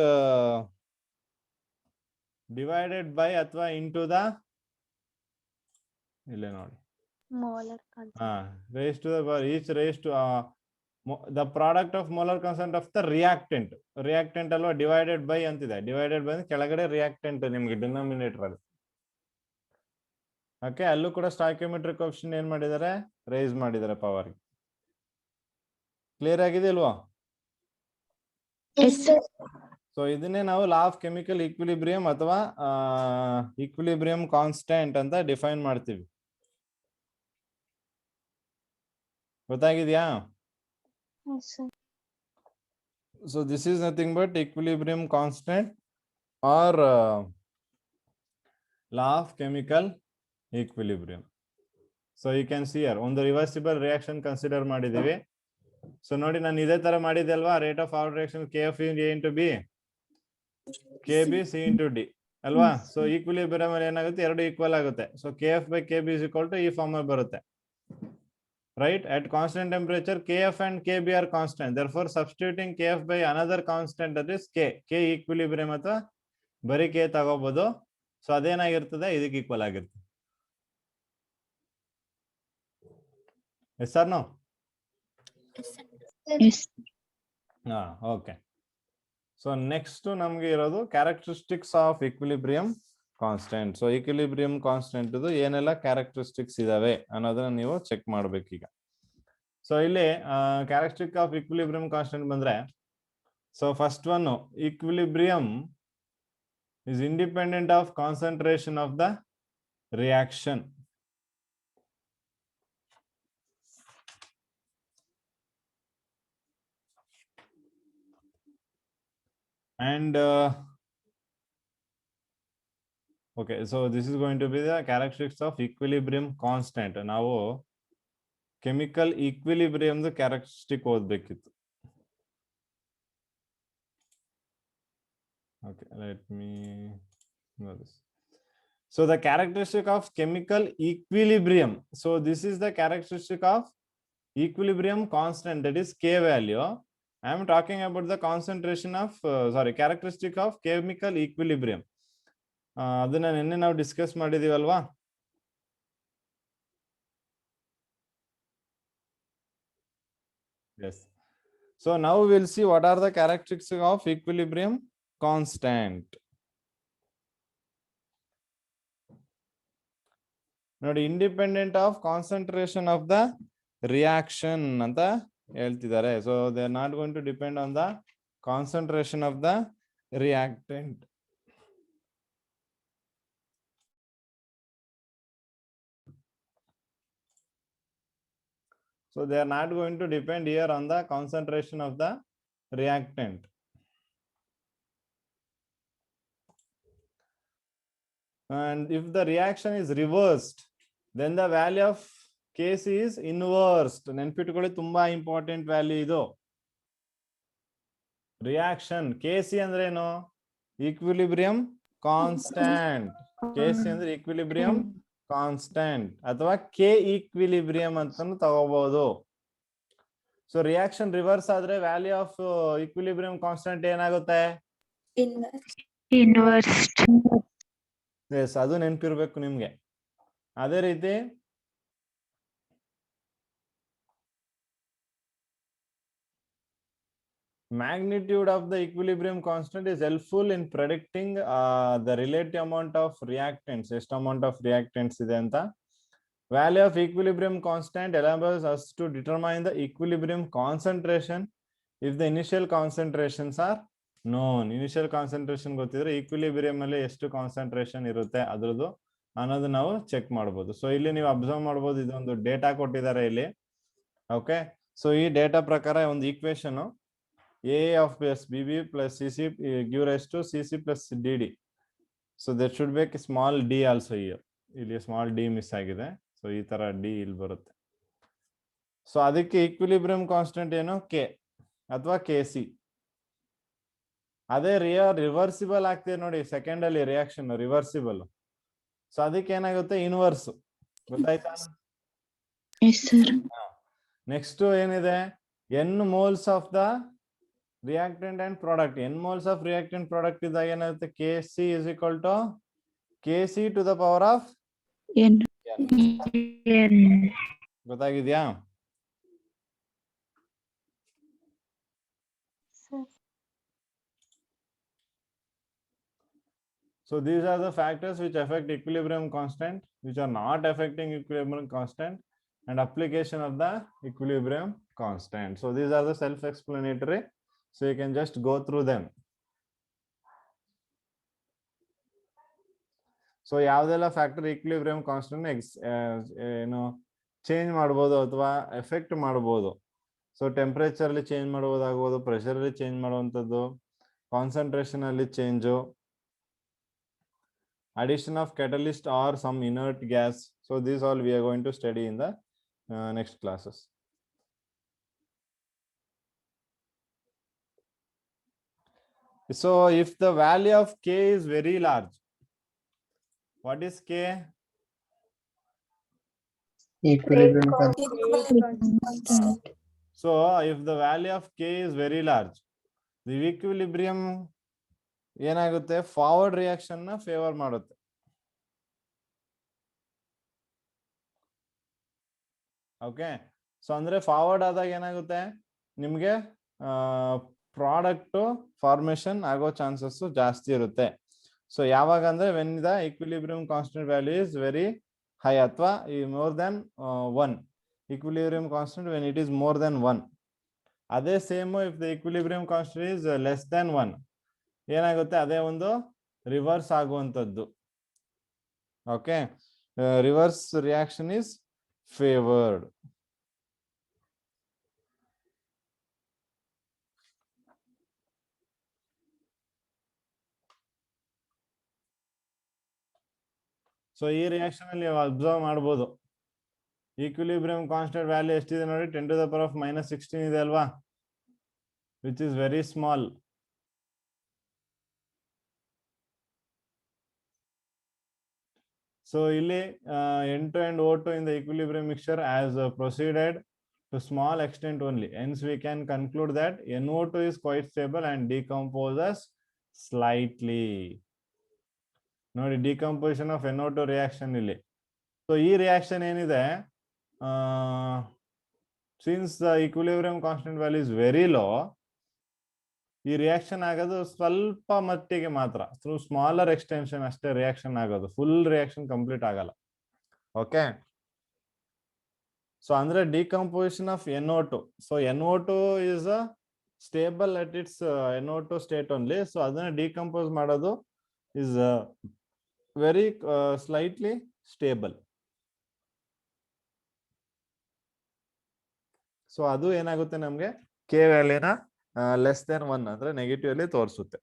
Speaker 1: ಡಿವೈಡೆಡ್ ಬೈ ಅಥವಾ ಇಂಟು ದ, ಇಲ್ಲೇ ನೋಡಿ, raised to the power each raised to the product of molar constant of the reactant. Reactant ಅಲ್ವಾ? divided by ಅಂತಿದೆ. divided by ಕೆಳಗಡೆ reactant ನಿಮ್ಗೆ ಡಿನಾಮಿನೇಟರ್ ಅಲ್ಲಿ. ಓಕೆ, ಅಲ್ಲೂ ಕೂಡ ಸ್ಟಾಯ್ಕಿಯೋಮೆಟ್ರಿಕ್ ಕೋಎಫಿಷಿಯಂಟ್ ಏನ್ ಮಾಡಿದ್ದಾರೆ? ರೈಸ್ ಮಾಡಿದ್ದಾರೆ ಪವರ್. ಕ್ಲಿಯರ್ ಆಗಿದೆ ಇಲ್ವಾ? ಸೊ ಇದನ್ನೇ ನಾವು ಲಾ ಆಫ್ ಕೆಮಿಕಲ್ ಈಕ್ವಿಲಿಬ್ರಿಯಂ ಅಥವಾ ಈಕ್ವಿಲಿಬ್ರಿಯಂ ಕಾನ್ಸ್ಟೆಂಟ್ ಅಂತ ಡಿಫೈನ್ ಮಾಡ್ತೀವಿ. ಗೊತ್ತಾಗಿದ್ಯಾ? So this is nothing but equilibrium constant or law of chemical equilibrium. So you can see here ಒಂದು ರಿವರ್ಸಿಬಲ್ ರಿಯಾಕ್ಷನ್ ಕನ್ಸಿಡರ್ ಮಾಡಿದೀವಿ. ಸೊ ನೋಡಿ ನಾನು ಇದೇ ತರ ಮಾಡಿದೆ ಅಲ್ವಾ? Rate of forward reaction KF A into B, KB C into D ಅಲ್ವಾ? ಸೊ ಈಕ್ವಿಲಿಬ್ರಿಯಂ ಅಲ್ಲಿ ಏನಾಗುತ್ತೆ? ಎರಡು ಈಕ್ವಲ್ ಆಗುತ್ತೆ. So KF by KB is equal to ಈ ಫಾರ್ಮ್ ಅಲ್ಲಿ ಬರುತ್ತೆ. right? At constant temperature, Kf and Kb are constant. Therefore, substituting Kf by another constant, that is K. K equilibrium ಅಥವಾ ಬರೀ K ತಗೋಬಹುದು. ಸೊ ಅದೇನಾಗಿರ್ತದೆ, ಇದಕ್ಕೆ ಈಕ್ವಲ್ ಆಗಿರ್ತದೆ. Yes or no?
Speaker 2: Yes.
Speaker 1: Okay. So next ನಮ್ಗೆ ಇರೋದು characteristics of equilibrium constant. So equilibrium constant ಇದು ಏನೆಲ್ಲ ಕ್ಯಾರೆಕ್ಟರಿಸ್ಟಿಕ್ಸ್ ಇದಾವೆ ಅನ್ನೋದನ್ನ ನೀವು ಚೆಕ್ ಮಾಡ್ಬೇಕೀಗ. ಸೊ ಇಲ್ಲಿ ಕ್ಯಾರೆಕ್ಟರಿಸ್ಟಿಕ್ ಆಫ್ equilibrium constant ಬಂದ್ರೆ, so first one, equilibrium is independent of concentration of the reaction. And okay, so this is going to be the characteristics of equilibrium constant. ನಾವು chemical equilibrium the characteristic ಓದಬೇಕಿತ್ತು. Okay, let me know this. So the characteristic of chemical equilibrium. So this is the characteristic of equilibrium constant, that is K value. I am talking about the concentration of characteristic of chemical equilibrium. ಅದನ್ನ ನಿನ್ನೆ ನಾವು discuss ಮಾಡಿದೀವಲ್ವಾ? Yes. So now we'll see what are the characteristics of equilibrium constant. ನೋಡಿ, independent of concentration of the reaction ಅಂತ ಹೇಳ್ತಿದ್ದಾರೆ. So they are not going to depend on the concentration of the reactant. So they are not going to depend here on the concentration of the reactant. And if the reaction is reversed, then the value of Kc is inversed. ನೆನ್ಪಿಟ್ಕೊಳ್ಳಿ, ತುಂಬಾ ಇಂಪಾರ್ಟೆಂಟ್ ವ್ಯಾಲ್ಯೂ ಇದು. ರಿಯಾಕ್ಷನ್ Kc ಅಂದ್ರೆ ಏನು? Equilibrium constant. Kc ಅಂದ್ರೆ ಈಕ್ವಿಲಿಬ್ರಿಯಂ ಕಾನ್ಸ್ಟಂಟ್ ಅಥವಾ ಕೆ ಈಕ್ವಿಲಿಬ್ರಿಯಂ ಅಂತಾನು ತಗೋಬಹುದು. ಸೊ ರಿಯಾಕ್ಷನ್ ರಿವರ್ಸ್ ಆದ್ರೆ ವ್ಯಾಲ್ಯೂ ಆಫ್ ಈಕ್ವಿಲಿಬ್ರಿಯಂ ಕಾನ್ಸ್ಟಂಟ್ ಏನಾಗುತ್ತೆ?
Speaker 2: Inverse.
Speaker 1: ಎಸ್, ಅದು ನೆನಪಿರ್ಬೇಕು ನಿಮ್ಗೆ. ಅದೇ ರೀತಿ magnitude of the equilibrium constant is helpful in predicting the relative amount of reactants. ಎಷ್ಟು amount of reactants ಇದೆ ಅಂತ. Value of equilibrium constant allows us to determine the equilibrium concentration if the initial concentrations are known. Initial concentration ಗೊತ್ತಿದ್ರೆ equilibrium ಅಲ್ಲಿ ಎಷ್ಟು ಕಾನ್ಸಂಟ್ರೇಷನ್ ಇರುತ್ತೆ ಅದ್ರದ್ದು ಅನ್ನೋದು ನಾವು ಚೆಕ್ ಮಾಡಬಹುದು. ಸೊ ಇಲ್ಲಿ ನೀವು ಅಬ್ಸರ್ವ್ ಮಾಡಬಹುದು, ಇದೊಂದು ಡೇಟಾ ಕೊಟ್ಟಿದ್ದಾರೆ ಇಲ್ಲಿ. ಓಕೆ, ಸೊ ಈ ಡೇಟಾ ಪ್ರಕಾರ ಒಂದು equation A of plus BB plus CC give rise to CC plus DD. So there should be a small d also here. ಇಲ್ಲಿ small d ಮಿಸ್ ಆಗಿದೆ. ಸೊ ಈ ತರ d ಇಲ್ಲಿ ಬರುತ್ತೆ. ಸೊ ಅದಕ್ಕೆ ಈಕ್ವಿಲಿಬ್ರಿಯಂ ಕಾನ್ಸ್ಟೆಂಟ್ ಏನು? K ಅಥವಾ Kc. ಅದೇ ರಿವರ್ಸಿಬಲ್ ಆಗ್ತಿದೆ ನೋಡಿ, ಸೆಕೆಂಡ್ ಅಲ್ಲಿ ರಿಯಾಕ್ಷನ್ ರಿವರ್ಸಿಬಲ್. ಸೊ ಅದಕ್ಕೆ ಏನಾಗುತ್ತೆ? ಇನ್ವರ್ಸ್. ಗೊತ್ತಾಯ್ತಾ? ನೆಕ್ಸ್ಟ್ ಏನಿದೆ? n moles of the reactant and product. n moles of reactant product ಇದ್ದಾಗ ಏನಾಗುತ್ತೆ? Kc is equal to Kc to the power of
Speaker 2: N.
Speaker 1: ಗೊತ್ತಾಗಿದ್ಯಾ? So these are the factors which affect equilibrium constant, which are not affecting equilibrium constant, and application of the equilibrium constant. So these are the self-explanatory. So you can just go through them. So ಯಾವುದೆಲ್ಲ ಫ್ಯಾಕ್ಟರ್ ಈಕ್ವಿಲಿಬ್ರಿಯಂ ಕಾನ್ಸ್ಟೆಂಟ್ ಏನು ಚೇಂಜ್ ಮಾಡಬಹುದು ಅಥವಾ ಎಫೆಕ್ಟ್ ಮಾಡಬಹುದು? ಸೊ ಟೆಂಪರೇಚರ್ ಅಲ್ಲಿ ಚೇಂಜ್ ಮಾಡಬಹುದಾಗಬಹುದು, ಪ್ರೆಷರ್ ಅಲ್ಲಿ ಚೇಂಜ್ ಮಾಡುವಂತದ್ದು, ಕಾನ್ಸಂಟ್ರೇಷನ್ ಅಲ್ಲಿ change, addition of catalyst or some inert gas. So these all we are going to study in the next classes. So if the value of K is very large, what is K?
Speaker 4: Equilibrium
Speaker 2: constant.
Speaker 1: So if the value of k is very large, the equilibrium ಏನಾಗುತ್ತೆ ಫಾರ್ವರ್ಡ್ ರಿಯಾಕ್ಷನ್ ನ ಫೇವರ್ ಮಾಡುತ್ತೆ. ಓಕೆ, ಸೊ ಅಂದ್ರೆ ಫಾರ್ವರ್ಡ್ ಆದಾಗ ಏನಾಗುತ್ತೆ ನಿಮ್ಗೆ ಪ್ರಾಡಕ್ಟ್ ಫಾರ್ಮೇಶನ್ ಆಗೋ ಚಾನ್ಸಸ್ ಜಾಸ್ತಿ ಇರುತ್ತೆ. ಸೊ ಯಾವಾಗ ಅಂದ್ರೆ when the equilibrium constant value is very high ಅಥವಾ more than 1. Equilibrium constant when it is more than 1. ಅದೇ same if the equilibrium constant is less than 1 ಏನಾಗುತ್ತೆ ಅದೇ ಒಂದು ರಿವರ್ಸ್ ಆಗುವಂತದ್ದು. Okay, reverse reaction is favoured. So ಈ ರಿಯಾಕ್ಷನ್ ಅಲ್ಲಿ ಅಬ್ಸರ್ವ್ ಮಾಡಬಹುದು. ಈಕ್ವಿಲಿಬ್ರಿಯಂ ಕಾನ್ಸ್ಟೆಂಟ್ ವ್ಯಾಲ್ಯೂ ಎಷ್ಟಿದೆ ನೋಡಿ, 10⁻⁻16 ಇದೆ ಅಲ್ವಾ, which is very small. So ಇಲ್ಲಿ end-to-end O2 in the equilibrium mixture has proceeded to small extent only. Hence we can conclude that NO2 is quite stable and decomposes slightly. ನೋಡಿ ಡಿಕಂಪೋಸಿಷನ್ ಆಫ್ NO2 ರಿಯಾಕ್ಷನ್ ಇಲ್ಲಿ. ಸೊ ಈ ರಿಯಾಕ್ಷನ್ ಏನಿದೆ, since the equilibrium constant value is very low, ಈ ರಿಯಾಕ್ಷನ್ ಆಗೋದು ಸ್ವಲ್ಪ ಮಟ್ಟಿಗೆ ಮಾತ್ರ, ಥ್ರೂ ಸ್ಮಾಲರ್ ಎಕ್ಸ್ಟೆನ್ಷನ್ ಅಷ್ಟೇ ರಿಯಾಕ್ಷನ್ ಆಗೋದು, ಫುಲ್ ರಿಯಾಕ್ಷನ್ ಕಂಪ್ಲೀಟ್ ಆಗಲ್ಲ. ಓಕೆ, ಸೊ ಅಂದ್ರೆ decomposition of NO2. So NO2 is stable at it's NO2 state only. So ಅದನ್ನ ಡಿಕಂಪೋಸ್ ಮಾಡೋದು is very slightly stable. So ಅದು ಏನಾಗುತ್ತೆ ನಮ್ಗೆ ಕೆ ವ್ಯಾಲ್ಯೂನ ಲೆಸ್ ದೆನ್ 1 ಅಂದ್ರೆ ನೆಗೆಟಿವ್ ಅಲ್ಲಿ ತೋರಿಸುತ್ತೆ.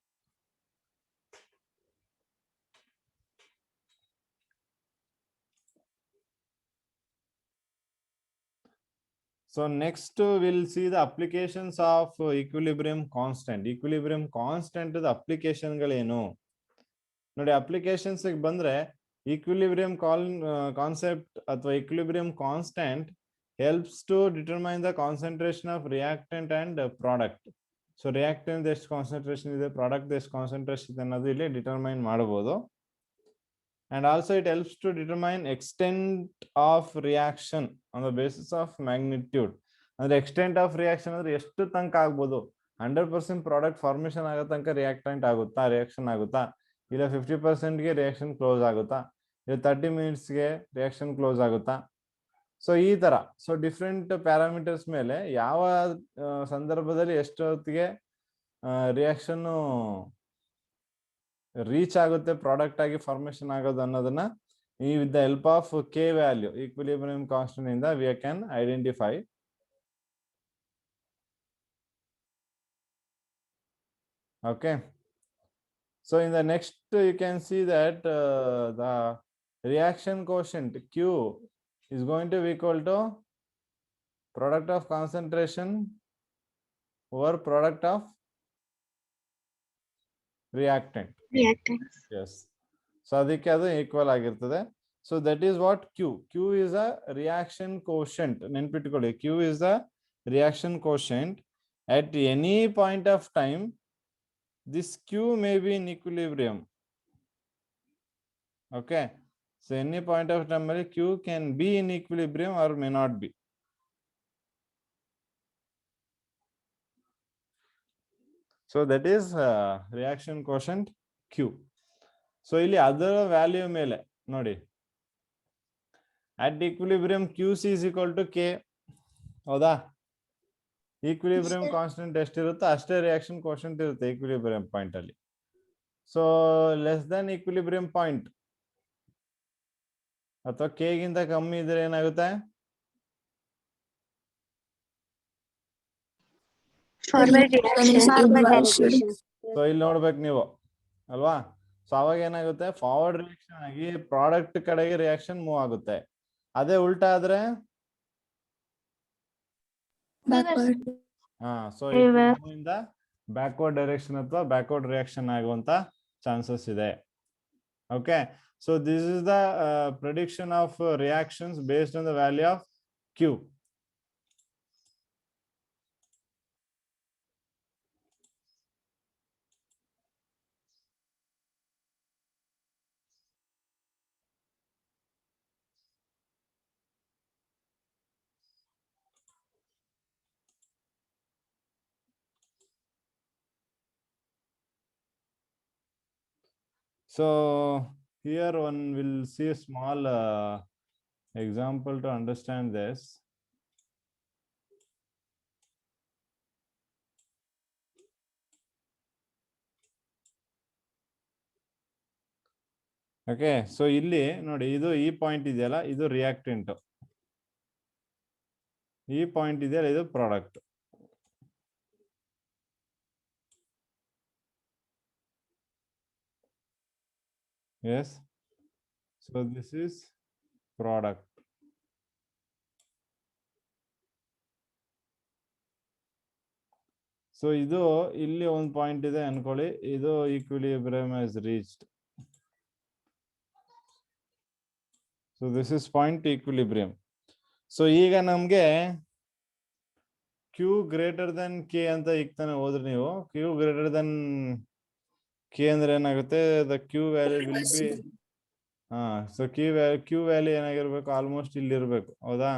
Speaker 1: So next we'll see the applications of equilibrium constant. Equilibrium constant the application ಗಳೇನು ನೋಡಿ. ಅಪ್ಲಿಕೇಶನ್ಸ್ ಬಂದ್ರೆ ಈಕ್ವಿಲಿಬ್ರಿಯಂ ಕಾನ್ಸೆಪ್ಟ್ ಅಥವಾ equilibrium constant helps to determine the concentration of reactant and product. So reactant ಎಷ್ಟು ಕಾನ್ಸಂಟ್ರೇಷನ್ ಇದೆ, ಪ್ರಾಡಕ್ಟ್ ಎಷ್ಟು ಕಾನ್ಸಂಟ್ರೇಷನ್ ಇದೆ ಅನ್ನೋದು ಇಲ್ಲಿ ಡಿಟರ್ಮೈನ್ ಮಾಡಬಹುದು. And also it helps to determine extent of reaction on the basis of magnitude. ಅಂದ್ರೆ extent of reaction ಅಂದ್ರೆ ಎಷ್ಟು ತನಕ ಆಗ್ಬೋದು, 100% ಪ್ರಾಡಕ್ಟ್ ಫಾರ್ಮೇಶನ್ ಆಗೋ ತನಕ ರಿಯಾಕ್ಟೆಂಟ್ ಆಗುತ್ತಾ, ರಿಯಾಕ್ಷನ್ ಆಗುತ್ತಾ, ಇಲ್ಲ 50%ಗೆ ರಿಯಾಕ್ಷನ್ ಕ್ಲೋಸ್ ಆಗುತ್ತಾ, ಇಲ್ಲ 30 ಮಿನಿಟ್ಸ್ಗೆ ರಿಯಾಕ್ಷನ್ ಕ್ಲೋಸ್ ಆಗುತ್ತಾ. ಸೊ ಈ ತರ ಸೊ ಡಿಫ್ರೆಂಟ್ ಪ್ಯಾರಾಮೀಟರ್ಸ್ ಮೇಲೆ ಯಾವ ಸಂದರ್ಭದಲ್ಲಿ ಎಷ್ಟೊತ್ತಿಗೆ ರಿಯಾಕ್ಷನ್ ರೀಚ್ ಆಗುತ್ತೆ, ಪ್ರಾಡಕ್ಟ್ ಆಗಿ ಫಾರ್ಮೇಶನ್ ಆಗೋದು ಅನ್ನೋದನ್ನ ಈ with the help of K value equilibrium constant ಇಂದ we can identify. Okay, so in the next you can see that the reaction quotient Q is going to be equal to product of concentration over product of reactant. Yes, so ಅದಕ್ಕೆ ಅದು ಈಕ್ವಲ್ ಆಗಿರ್ತದೆ. So that is what Q is a reaction quotient. ನೆನ್ಪಿಟ್ಕೊಳ್ಳಿ, Q is the reaction quotient at any point of time. This Q may be in equilibrium. Okay, so any point of time Q can be in equilibrium or may not be. So that is reaction quotient Q. So ಇಲ್ಲಿ ಅದರ ವ್ಯಾಲ್ಯೂ ಮೇಲೆ ನೋಡಿ, at equilibrium QC is equal to K. ಹೌದಾ, ಈಕ್ವಿಲಿಬ್ರಿಯಂ ಕಾನ್ಸ್ಟೆಂಟ್ ಎಷ್ಟಿರುತ್ತೋ ಅಷ್ಟೇ ರಿಯಾಕ್ಷನ್ ಕೋಶೆಂಟ್ ಇರುತ್ತೆ ಈಕ್ವಿಲಿಬ್ರಿಯಂ ಪಾಯಿಂಟ್ ಅಲ್ಲಿ. So less than equilibrium point ಅಥವಾ ಕೆ ಗಿಂತ ಕಮ್ಮಿ ಇದ್ರೆ ಏನಾಗುತ್ತೆ, ಸೊ ಇಲ್ಲಿ ನೋಡ್ಬೇಕು ನೀವು ಅಲ್ವಾ. ಸೊ ಅವಾಗ ಏನಾಗುತ್ತೆ, ಫಾರ್ವರ್ಡ್ ರಿಯಾಕ್ಷನ್ ಆಗಿ ಪ್ರಾಡಕ್ಟ್ ಕಡೆಗೆ ರಿಯಾಕ್ಷನ್ ಮೂವ್ ಆಗುತ್ತೆ. ಅದೇ ಉಲ್ಟಾ ಆದ್ರೆ ಸೊ ಇಂದ ಬ್ಯಾಕ್ವರ್ಡ್ ಡೈರೆಕ್ಷನ್ ಅಥವಾ ಬ್ಯಾಕ್ವರ್ಡ್ ರಿಯಾಕ್ಷನ್ ಆಗುವಂತ ಚಾನ್ಸಸ್ ಇದೆ. Okay, so this is the prediction of reactions based on the value of Q. So here one will see a small example to understand this. Okay, so ಇಲ್ಲಿ ನೋಡಿ ಇದು ಈ ಪಾಯಿಂಟ್ ಇದೆಯಲ್ಲ ಇದು ರಿಯಾಕ್ಟೆಂಟ್, ಈ ಪಾಯಿಂಟ್ ಇದೆಯಲ್ಲ ಇದು product. Yes, so this is product. So ಇದು ಇಲ್ಲಿ ಒಂದು ಪಾಯಿಂಟ್ ಇದೆ ಅನ್ಕೊಳ್ಳಿ, ಇದು equilibrium has reached. So this is point equilibrium. So ಈಗ ನಮ್ಗೆ Q greater than K ಅಂತ ಈಗ ತಾನೆ ಹೋದ್ರಿ ನೀವು. Q greater than K ಅಂದ್ರೆ ಏನಾಗುತ್ತೆ, the Q value will be so Q value ಏನಾಗಿರ್ಬೇಕು, ಆಲ್ಮೋಸ್ಟ್ ಇಲ್ಲಿ ಇರ್ಬೇಕು, ಹೌದಾ?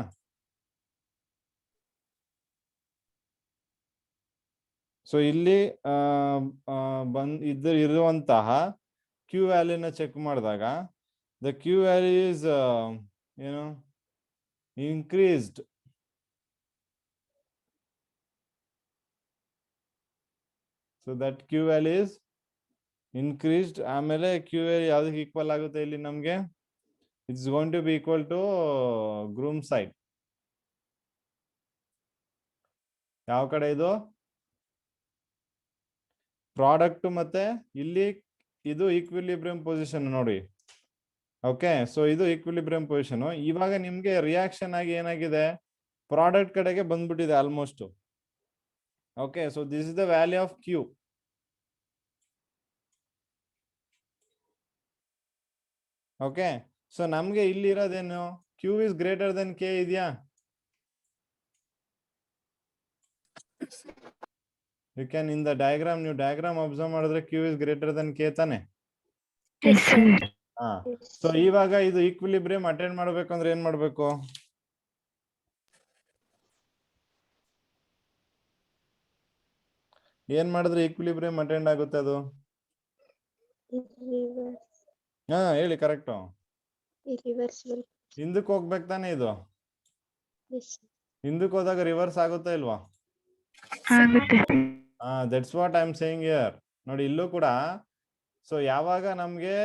Speaker 1: ಸೊ ಇಲ್ಲಿ ಇರುವಂತಹ Q ವ್ಯಾಲ್ಯೂನ ಚೆಕ್ ಮಾಡಿದಾಗ the Q value is increased. So that Q value is increased. ಆಮೇಲೆ Q value ಯಾವ್ದಕ್ಕೆ ಈಕ್ವಲ್ ಆಗುತ್ತೆ ಇಲ್ಲಿ ನಮ್ಗೆ? It's going to be equal to groom side. ಯಾವ ಕಡೆ ಇದು? ಪ್ರಾಡಕ್ಟ್ ಮತ್ತೆ ಇಲ್ಲಿ ಇದು ಈಕ್ವಿಲಿಬ್ರಿಯಂ ಪೊಸಿಷನ್ ನೋಡಿ. ಓಕೆ, ಸೊ ಇದು ಈಕ್ವಿಲಿಬ್ರಿಯಂ ಪೊಸಿಷನ್. ಇವಾಗ ನಿಮ್ಗೆ ರಿಯಾಕ್ಷನ್ ಆಗಿ ಏನಾಗಿದೆ, ಪ್ರಾಡಕ್ಟ್ ಕಡೆಗೆ ಬಂದ್ಬಿಟ್ಟಿದೆ almost. Okay, so this is the value of Q. Okay, so ನಮ್ಗೆ ಇಲ್ಲಿ ಇರೋದೇನು, Q is greater than K ಇದೆಯಾ? You can in the diagram, ನೀವು ಡಯಾಗ್ರಾಮ್ ಅಬ್ಸರ್ವ್ ಮಾಡಿದ್ರೆ Q is greater than K ತಾನೆ? ಸೊ ಇವಾಗ ಇದು ಈಕ್ವಿಲಿಬ್ರಿಯಂ ಅಟೆಂಡ್ ಮಾಡ್ಬೇಕಂದ್ರೆ ಏನ್ ಮಾಡ್ಬೇಕು? ಏನ್ ಮಾಡಿದ್ರೆ ಈಕ್ವಿಲಿಬ್ರಿಯಂ ಅಟೆಂಡ್ ಆಗುತ್ತೆ ಅದು? ಹೇಳಿ ಕರೆಕ್ಟ್. ಹಿಂದಕ್ಕೆ ಹೋಗ್ಬೇಕು ತಾನೆ ಇದು? ಹಿಂದಕ್ಕೆ ಹೋದಾಗ ರಿವರ್ಸ್ ಆಗುತ್ತಾ ಇಲ್ವಾ? That's what I am saying here. ನೋಡಿ ಇಲ್ಲೂ ಕೂಡ ಸೊ ಯಾವಾಗ ನಮ್ಗೆ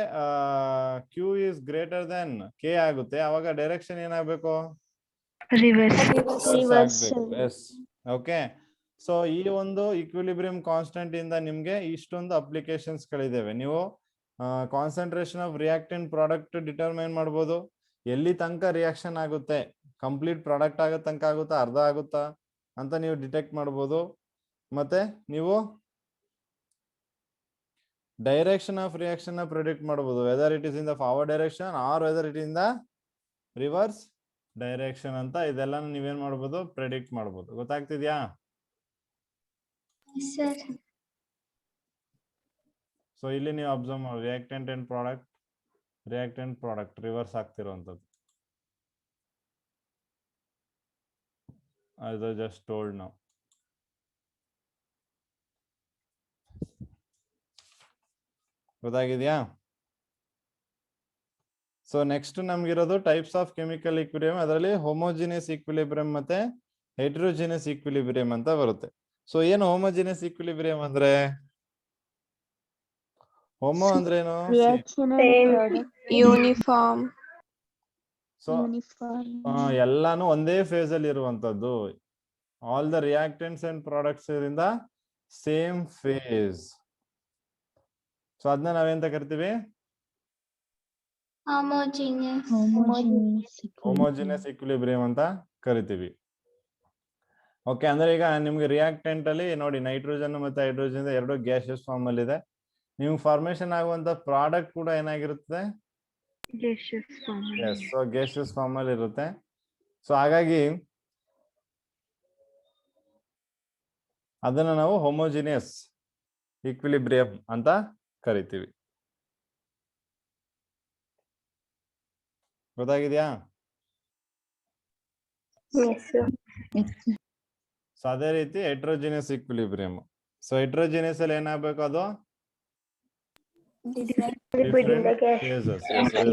Speaker 1: Q is greater than K ಆಗುತ್ತೆ, ಅವಾಗ ಡೈರೆಕ್ಷನ್ ಏನಾಗಬೇಕು? ರಿವರ್ಸ್. S, okay. ಸೊ ಈ ಒಂದು ಈಕ್ವಿಲಿಬ್ರಿಯಂ ಕಾನ್ಸ್ಟೆಂಟ್ ಇಂದ ನಿಮ್ಗೆ ಇಷ್ಟೊಂದು ಅಪ್ಲಿಕೇಶನ್ಸ್ ಗಳಿದಾವೆ. ನೀವು concentration of reactant product determine ಮಾಡ್ಬೋದು. ಎಲ್ಲಿ ತನಕ ರಿಯಾಕ್ಷನ್ ಆಗುತ್ತೆ, ಕಂಪ್ಲೀಟ್ ಪ್ರಾಡಕ್ಟ್ ಆಗೋ ತನಕ ಆಗುತ್ತಾ, ಅರ್ಧ ಆಗುತ್ತಾ ಅಂತ ನೀವು ಡಿಟೆಕ್ಟ್ ಮಾಡ್ಬೋದು. ಮತ್ತೆ ನೀವು ಡೈರೆಕ್ಷನ್ ಆಫ್ ರಿಯಾಕ್ಷನ್ ನ ಪ್ರಿಡಿಕ್ಟ್ ಮಾಡಬಹುದು, whether it is in the forward direction or whether it in the reverse direction ಅಂತ ಇದೆಲ್ಲ ನೀವೇನ್ ಮಾಡಬಹುದು, ಪ್ರಿಡಿಕ್ಟ್ ಮಾಡಬಹುದು. ಗೊತ್ತಾಗ್ತಿದ್ಯಾ? ಸೊ ಇಲ್ಲಿ ನೀವು ಅಬ್ಸರ್ವ್ ಮಾಡಿ ರಿಯಾಕ್ಟೆಂಟ್ ಅಂಡ್ ಪ್ರಾಡಕ್ಟ್ ರಿವರ್ಸ್ ಆಗ್ತಿರುವಂತದ್ದು. as I just told now. ಗೊತ್ತಾಗಿದೆಯಾ? ಸೊ ನೆಕ್ಸ್ಟ್ ನಮ್ಗಿರೋದು ಟೈಪ್ಸ್ ಆಫ್ ಕೆಮಿಕಲ್ ಈಕ್ವಿಲಿಬ್ರಿಯಂ. ಅದರಲ್ಲಿ ಹೋಮೋಜಿನಿಯಸ್ ಈಕ್ವಿಲಿಬ್ರಿಯಂ ಮತ್ತೆ ಹೆಟರೋಜಿನಿಯಸ್ ಈಕ್ವಿಲಿಬ್ರಿಯಂ ಅಂತ ಬರುತ್ತೆ. ಸೊ ಏನು ಹೋಮೋಜಿನಿಯಸ್ ಈಕ್ವಿಲಿಬ್ರಿಯಂ ಅಂದ್ರೆ? ಹೋಮೋ ಅಂದ್ರೆ ಏನು?
Speaker 3: ಯೂನಿಫಾರ್ಮ್.
Speaker 1: ಸೊ ಎಲ್ಲಾನು ಒಂದೇ ಫೇಸ್ ಅಲ್ಲಿ ಇರುವಂತದ್ದು. All the reactants and products in the same phase. So ಅದನ್ನ ನಾವೆಂತ ಕರಿತೀವಿ? ಹೋಮೋಜಿನಿಯಸ್ ಈಕ್ವಿಲಿಬ್ರಿಯಂ ಅಂತ ಕರಿತೀವಿ. ಓಕೆ, ಅಂದ್ರೆ ಈಗ ನಿಮ್ಗೆ ರಿಯಾಕ್ಟೆಂಟ್ ಅಲ್ಲಿ ನೋಡಿ ನೈಟ್ರೋಜನ್ ಮತ್ತೆ ಹೈಡ್ರೋಜನ್ ಎರಡು ಗ್ಯಾಸಿಯಸ್ ಫಾರ್ಮ್ ಅಲ್ಲಿ ಇದೆ. ನೀವು ಫಾರ್ಮೇಶನ್ ಆಗುವಂತ ಪ್ರಾಡಕ್ಟ್ ಕೂಡ ಏನಾಗಿರುತ್ತೆ? ಎಸ್, ಸೊ ಗೇಷಿಯಸ್ ಫಾರ್ಮ್ ಅಲ್ಲಿ ಇರುತ್ತೆ. ಸೊ ಹಾಗಾಗಿ ಅದನ್ನ ನಾವು ಹೋಮೋಜಿನಿಯಸ್ ಈಕ್ವಿಲಿಬ್ರಿಯಂ ಅಂತ ಕರಿತೀವಿ. ಗೊತ್ತಾಗಿದ್ಯಾ? ಸೊ ಅದೇ ರೀತಿ ಹೆಟ್ರೋಜಿನಿಯಸ್ ಈಕ್ವಿಲಿಬ್ರಿಯಂ. ಸೊ ಹೆಟ್ರೋಜಿನಿಯಸ್ ಅಲ್ಲಿ ಏನಾಗಬೇಕು? ಅದು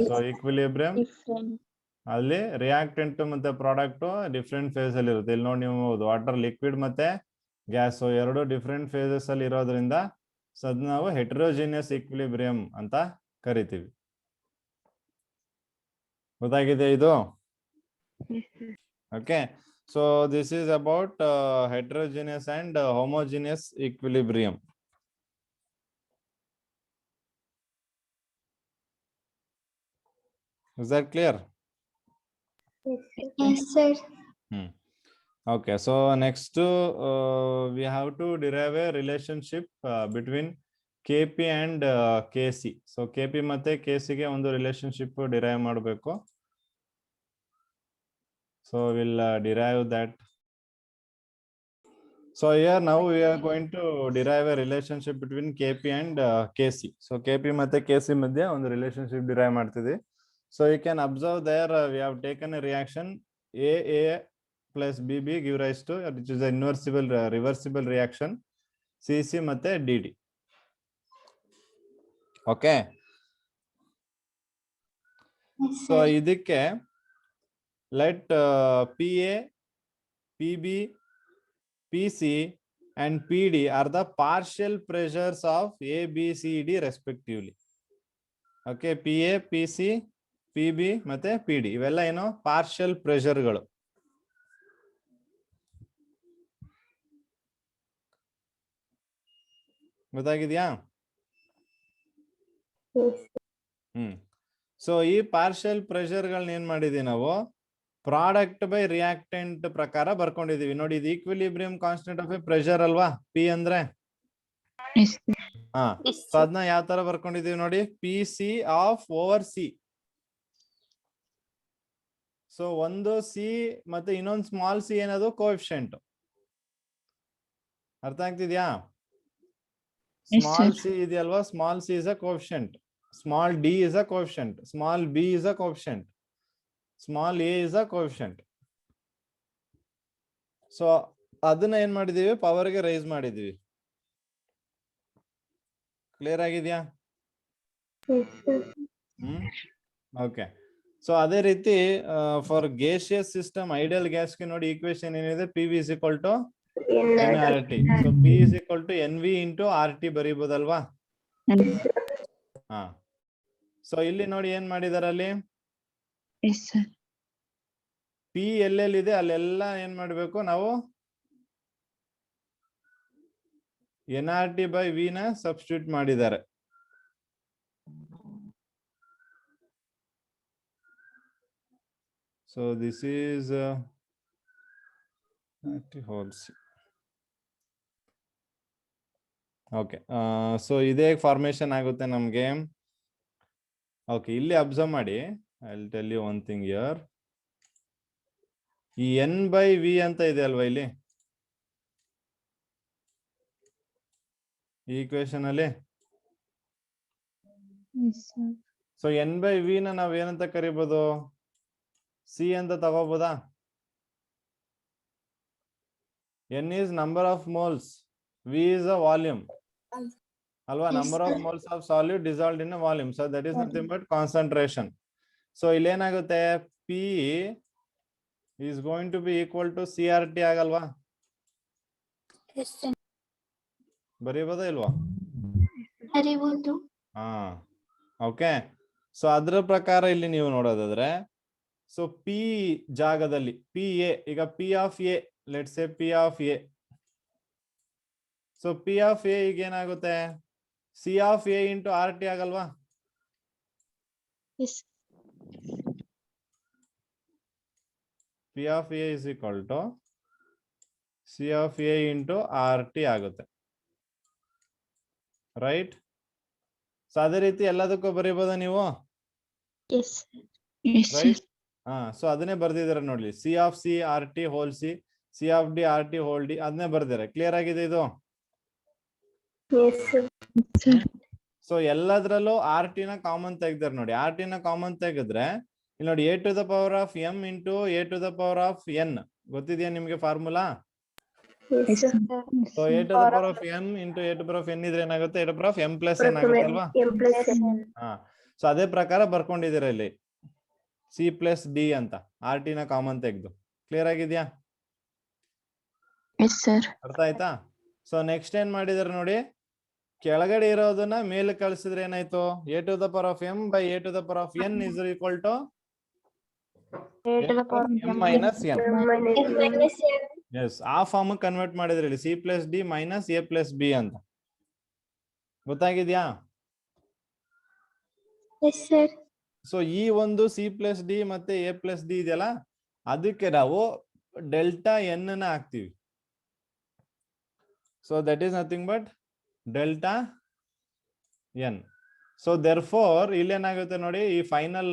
Speaker 1: ಸೊ ಈಕ್ವಿಲಿಬ್ರಿಯಂ ಅಲ್ಲಿ ರಿಯಾಕ್ಟೆಂಟ್ ಮತ್ತೆ ಪ್ರಾಡಕ್ಟ್ ಡಿಫ್ರೆಂಟ್ ಫೇಸ್ ಅಲ್ಲಿ ಇರುತ್ತೆ. ಇಲ್ಲಿ ನೋಡಿ ನೀವು ವಾಟರ್ ಲಿಕ್ವಿಡ್ ಮತ್ತೆ ಗ್ಯಾಸ್ ಎರಡು ಡಿಫ್ರೆಂಟ್ ಫೇಸಸ್ ಅಲ್ಲಿ ಇರೋದ್ರಿಂದ ಸೊ ಅದನ್ನ ನಾವು ಹೆಟ್ರೋಜಿನಿಯಸ್ ಈಕ್ವಿಲಿಬ್ರಿಯಂ ಅಂತ ಕರಿತೀವಿ. ಗೊತ್ತಾಗಿದೆ ಇದು? Okay, so this is about heterogeneous and homogeneous equilibrium. Is that clear?
Speaker 2: Yes, sir.
Speaker 1: Okay, so next we have to derive a relationship between KP and KC. So KP ಮತ್ತೆ KC ಗೆ ಒಂದು ರಿಲೇಶನ್ಶಿಪ್ ಡಿರೈವ್ ಮಾಡಬೇಕು. So we'll derive that. So here now we are going to derive a relationship between KP and KC. So KP ಮತ್ತೆ KC ಮಧ್ಯೆ ಒಂದು ರಿಲೇಶನ್ಶಿಪ್ ಡಿರೈವ್ ಮಾಡ್ತಿದ್ವಿ. So you can observe there we have taken a reaction AA plus BB give rise to which is a inversible reversible reaction CC ಮತ್ತೆ DD. Okay. So ಇದಕ್ಕೆ let PA, PB, PC and PD are the partial pressures of A, B, C, D respectively. Okay, PA, PC, PB ಮತ್ತೆ PD ಇವೆಲ್ಲ ಏನು ಪಾರ್ಷಿಯಲ್ ಪ್ರೆಷರ್ಗಳು. ಗೊತ್ತಾಗಿದ್ಯಾ? ಸೊ ಈ ಪಾರ್ಷಿಯಲ್ ಪ್ರೆಷರ್ಗಳನ್ನ ಏನ್ ಮಾಡಿದೀವಿ ನಾವು ಪ್ರಾಡಕ್ಟ್ ಬೈ ರಿಯಾಕ್ಟೆಂಟ್ ಪ್ರಕಾರ ಬರ್ಕೊಂಡಿದೀವಿ. ನೋಡಿ ಇದು equilibrium constant of A pressure ಅಲ್ವಾ? ಪಿ ಅಂದ್ರೆ ಸೊ ಅದನ್ನ ಯಾವ ತರ ಬರ್ಕೊಂಡಿದೀವಿ ನೋಡಿ, P C of over C. So ಒಂದು ಸಿ ಮತ್ತೆ ಇನ್ನೊಂದು ಸ್ಮಾಲ್ ಸಿ ಏನದು ಕೋಎಫಿಷಿಯಂಟ್. ಅರ್ಥ ಆಗ್ತಿದ್ಯಾ? ಸ್ಮಾಲ್ ಸಿ ಇದೆಯಲ್ವಾ, small C is a coefficient, small D is a coefficient, small B is a coefficient, small A is a coefficient. So ಅದನ್ನ ಏನ್ ಮಾಡಿದೀವಿ, ಪವರ್ಗೆ ರೈಸ್ ಮಾಡಿದೀವಿ. ಕ್ಲಿಯರ್ ಆಗಿದ್ಯಾ? ಓಕೆ. ಸೊ ಅದೇ ರೀತಿ ಫಾರ್ ಗೇಷಿಯಸ್ ಸಿಸ್ಟಮ್ ಐಡಿಯಲ್ ಗ್ಯಾಸ್ಗೆ ನೋಡಿ ಈಕ್ವೇಶನ್ ಏನಿದೆ, P V is equal to NRT. So P is equal to NV into RT ಬರೀಬಹುದಲ್ವಾ? ಹಾ. ಸೊ ಇಲ್ಲಿ ನೋಡಿ ಏನ್ ಮಾಡಿದಾರೆ ಅಲ್ಲಿ, P ಎಲ್ಲೆಲ್ಲಿದೆ ಅಲ್ಲೆಲ್ಲ ಏನ್ ಮಾಡ್ಬೇಕು ನಾವು NRT by V ನ ಸಬ್ಸ್ಟಿಟ್ಯೂಟ್ ಮಾಡಿದ್ದಾರೆ. So this is whole C. Okay, so ಇದೇ ಫಾರ್ಮೇಶನ್ ಆಗುತ್ತೆ ನಮ್ಗೆ. ಓಕೆ, ಇಲ್ಲಿ ಅಬ್ಸರ್ವ್ ಮಾಡಿ, I will tell you one thing here. ಈ N by V ಅಂತ ಇದೆ ಅಲ್ವಾ ಇಲ್ಲಿ ಈ ಈಕ್ವೇಶನ್ ಅಲ್ಲಿ. ಸೊ N by V ನ ನಾವ್ ಏನಂತ ಕರಿಬಹುದು, C ಅಂತ ತಗೋಬಹುದಾ? N is number of moles, V is a volume alwa, number of moles of solute dissolved in a volume. So that is nothing but concentration. So ಇಲ್ಲಿ ಏನಾಗುತ್ತೆ, P is going to be equal to CRT ಆಗಲ್ವಾ? ಬರೀಬೋದಾ ಇಲ್ವಾ? ಹಾ, ಓಕೆ. ಸೊ ಅದ್ರ ಪ್ರಕಾರ ಇಲ್ಲಿ ನೀವು ನೋಡೋದಾದ್ರೆ, ಸೊ P ಜಾಗದಲ್ಲಿ P A, ಈಗ P of A, let's say P of A. So P of A ಈಗ ಏನಾಗುತ್ತೆ, C of A into RT ಆಗಲ್ವಾ? P of A is equal to C of A into RT ಆಗುತ್ತೆ, ರೈಟ್? ಸೊ ಅದೇ ರೀತಿ ಎಲ್ಲದಕ್ಕೂ ಬರೀಬೋದಾ ನೀವು,
Speaker 2: Yes.
Speaker 1: ರೈಟ್? ಹಾ, ಸೊ ಅದನ್ನೇ ಬರ್ದಿದ್ದಾರೆ ನೋಡಿ, C of C R T whole C, C of D R T whole D, ಅದನ್ನೇ ಬರ್ದಿದ್ದಾರೆ. ಕ್ಲಿಯರ್ ಆಗಿದೆ ಇದು? ಸೊ ಎಲ್ಲದ್ರಲ್ಲೂ ಆರ್ ಟಿ ನ ಕಾಮನ್ ತೆಗ್ದಾರೆ ನೋಡಿ. ಆರ್ ಟಿ ನ ಕಾಮನ್ ತೆಗೆದ್ರೆ ಇಲ್ಲಿ ನೋಡಿ, A to the power of M into A to the power of N. ಗೊತ್ತಿದೆಯಾ ನಿಮ್ಗೆ formula? So A to the power of N into A to power of N ಇದ್ರೆ ಏನಾಗುತ್ತೆ? A to power of M plus N ಆಗುತ್ತೆ ಅಲ್ವಾ? ಹಾ, ಸೊ ಅದೇ ಪ್ರಕಾರ ಬರ್ಕೊಂಡಿದ್ದೀರಾ ಇಲ್ಲಿ, ಸಿ ಪ್ಲಸ್ ಡಿ ಅಂತ ಆರ್ ಟಿ ನ ಕಾಮನ್ ತೆಗ್ದು. ಕ್ಲಿಯರ್ ಆಗಿದ್ಯಾ? ಅರ್ಥ ಆಯ್ತಾ? ಸೊ ನೆಕ್ಸ್ಟ್ ಏನ್ ಮಾಡಿದಾರೆ ನೋಡಿ, ಕೆಳಗಡೆ ಇರೋದನ್ನ ಮೇಲೆ ಕಳಿಸಿದ್ರೆ ಏನಾಯ್ತು? A to the power of M by A to the power of N is equal to M minus N. Yes, ಆ ಫಾರ್ಮ್ ಕನ್ವರ್ಟ್ ಮಾಡಿದ್ರಿ ಇಲ್ಲಿ, C plus D minus A plus B ಅಂತ. ಗೊತ್ತಾಗಿದ್ಯಾ? ಸೊ ಈ ಒಂದು ಸಿ ಪ್ಲಸ್ ಡಿ ಮತ್ತೆ ಎ ಪ್ಲಸ್ ಡಿ ಇದೆಯಲ್ಲ, ಅದಕ್ಕೆ ನಾವು ಡೆಲ್ಟಾ ಎನ್ ನ ಹಾಕ್ತಿವಿ. So that is nothing but delta N. So therefore ಇಲ್ಲಿ ಏನಾಗುತ್ತೆ ನೋಡಿ, ಈ ಫೈನಲ್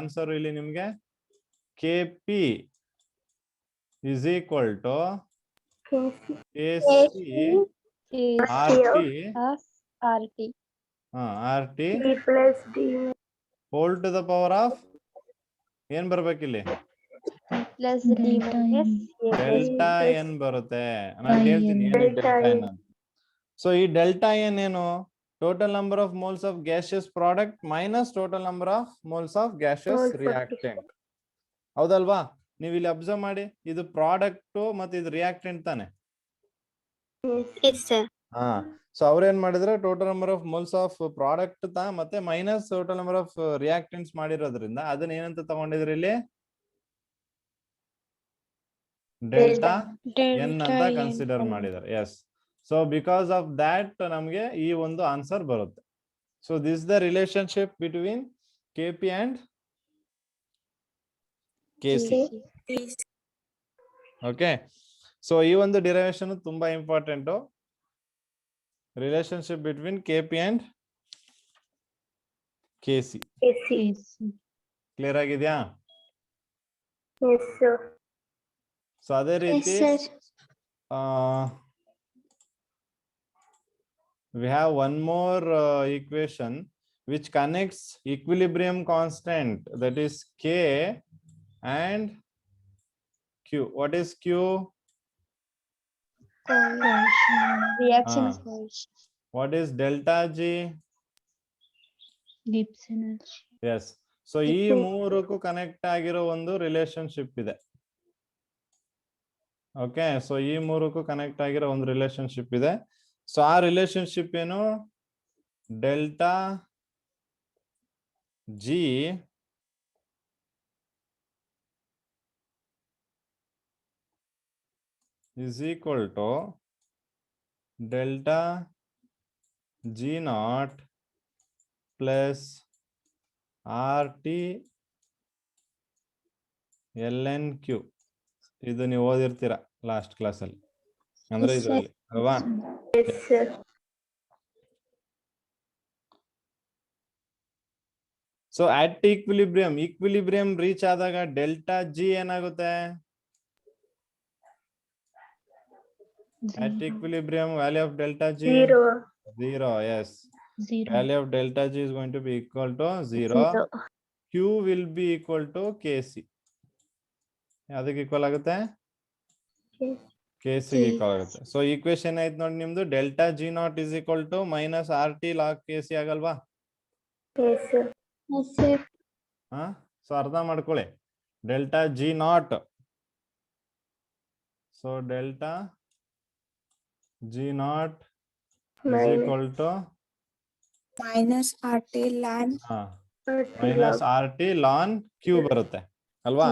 Speaker 1: ಆನ್ಸರ್ ಇಲ್ಲಿ ನಿಮ್ಗೆ K P is equal to KC RT
Speaker 2: plus D
Speaker 1: whole to the power of ಏನ್ ಬರ್ಬೇಕಿಲ್ಲಿ?
Speaker 2: plus D minus A
Speaker 1: delta N ಬರುತ್ತೆ. ನಾನು ಹೇಳ್ತೀನಿ ಡೆಲ್ಟಾ ಎನ್ ಅಂತ. ಸೊ ಈ ಡೆಲ್ಟಾ ಎನ್ ಏನು? Total number of moles of gaseous product minus total number of moles of gaseous reactant. ಹೌದಲ್ವಾ? ನೀವು ಇಲ್ಲಿ ಅಬ್ಸರ್ವ್ ಮಾಡಿ, ಇದು ಪ್ರಾಡಕ್ಟ್ ಮತ್ತೆ ಇದು ರಿಯಾಕ್ಟೆಂಟ್ ತಾನೆ. ಹಾ, ಸೊ ಅವ್ರೇನ್ ಮಾಡಿದ್ರೆ total number of moles of product ಮತ್ತೆ minus total number of reactants ಮಾಡಿರೋದ್ರಿಂದ ಅದನ್ನ ಏನಂತ ತಗೊಂಡಿದ್ರಿ ಇಲ್ಲಿ? ಡೆಲ್ಟಾ ಎನ್ ಅಂತ ಕನ್ಸಿಡರ್ ಮಾಡಿದ್ದಾರೆ. Yes, so because of that ನಮ್ಗೆ ಈ ಒಂದು ಆನ್ಸರ್ ಬರುತ್ತೆ. So this the relationship between K P and KC. Okay, so ಈ ಒಂದು ಡಿರೈವೇಶನ್ ತುಂಬಾ important. Relationship between KP and KC. Clear ಆಗಿದ್ಯಾ? ಸೊ ಅದೇ ರೀತಿ we have one more equation which connects equilibrium constant, that is K and Q. What is Q?
Speaker 2: reaction
Speaker 1: Ah.
Speaker 2: coefficient.
Speaker 1: What is delta G?
Speaker 2: Gibbs energy.
Speaker 1: Yes. So ಈ ಮೂರಕ್ಕೂ ಕನೆಕ್ಟ್ ಆಗಿರೋ ಒಂದು ರಿಲೇಶನ್ಶಿಪ್ ಇದೆ. ಓಕೆ, ಸೊ ಈ ಮೂರಕ್ಕೂ ಕನೆಕ್ಟ್ ಆಗಿರೋ ಒಂದು ರಿಲೇಶನ್ಶಿಪ್ ಇದೆ. ಸೊ ಆ ರಿಲೇಶನ್ಶಿಪ್ ಏನು? Delta G is equal to delta G naught plus RT ln Q. ಇದು ನೀವು ಓದಿರ್ತೀರಾ ಲಾಸ್ಟ್ ಕ್ಲಾಸ್ ಅಲ್ಲಿ, ಅಂದ್ರೆ ಇದರಲ್ಲಿ ಅಲ್ವಾ? ಸೊ ಅಟ್ ಈಕ್ವಿಲಿಬ್ರಿಯಂ ರೀಚ್ ಆದಾಗ ಡೆಲ್ಟಾ ಜಿ ಏನಾಗುತ್ತೆ? At equilibrium, value of delta G? Zero, yes. Value of delta G is going to be equal to 0. Q will be equal to KC. ಅದಕ್ಕೆ ಈಕ್ವಲ್ ಆಗುತ್ತೆ? KC ಈಕ್ವಲ್ ಆಗುತ್ತೆ. ಸೊ ಈಕ್ವೇಶನ್ ಆಯ್ತು ನೋಡಿ ನಿಮ್ದು, delta G naught is equal to minus RT log KC ಆಗಲ್ವಾ? ಹಾ, ಸೊ ಅರ್ಥ ಮಾಡ್ಕೊಳ್ಳಿ, delta G naught, so delta G naught is equal to
Speaker 4: minus RT ln
Speaker 1: Q ಬರುತ್ತೆ ಅಲ್ವಾ?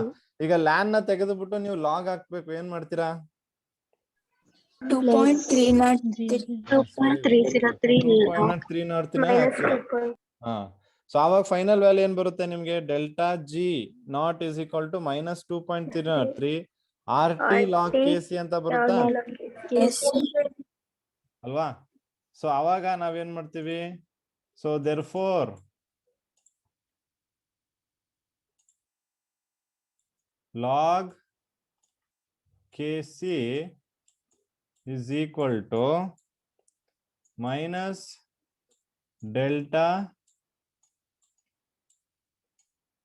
Speaker 1: ಈಗ ಲ್ಯಾನ್ ನ ತೆಗೆದುಬಿಟ್ಟು ನೀವು ಲಾಗ್ ಹಾಕ್ಬೇಕು, ಏನ್ ಮಾಡ್ತೀರಾ? 2.303 ಹಾ, ಸೊ ಅವಾಗ ಫೈನಲ್ ವ್ಯಾಲ್ಯೂ ಏನ್ ಬರುತ್ತೆ ನಿಮ್ಗೆ? Delta G naught is equal to minus 2.303 RT log KC ಅಂತ ಬರುತ್ತಾ ಅಲ್ವಾ? ಸೊ ಅವಾಗ ನಾವೇನ್ ಮಾಡ್ತೀವಿ? So therefore log Kc is equal to minus delta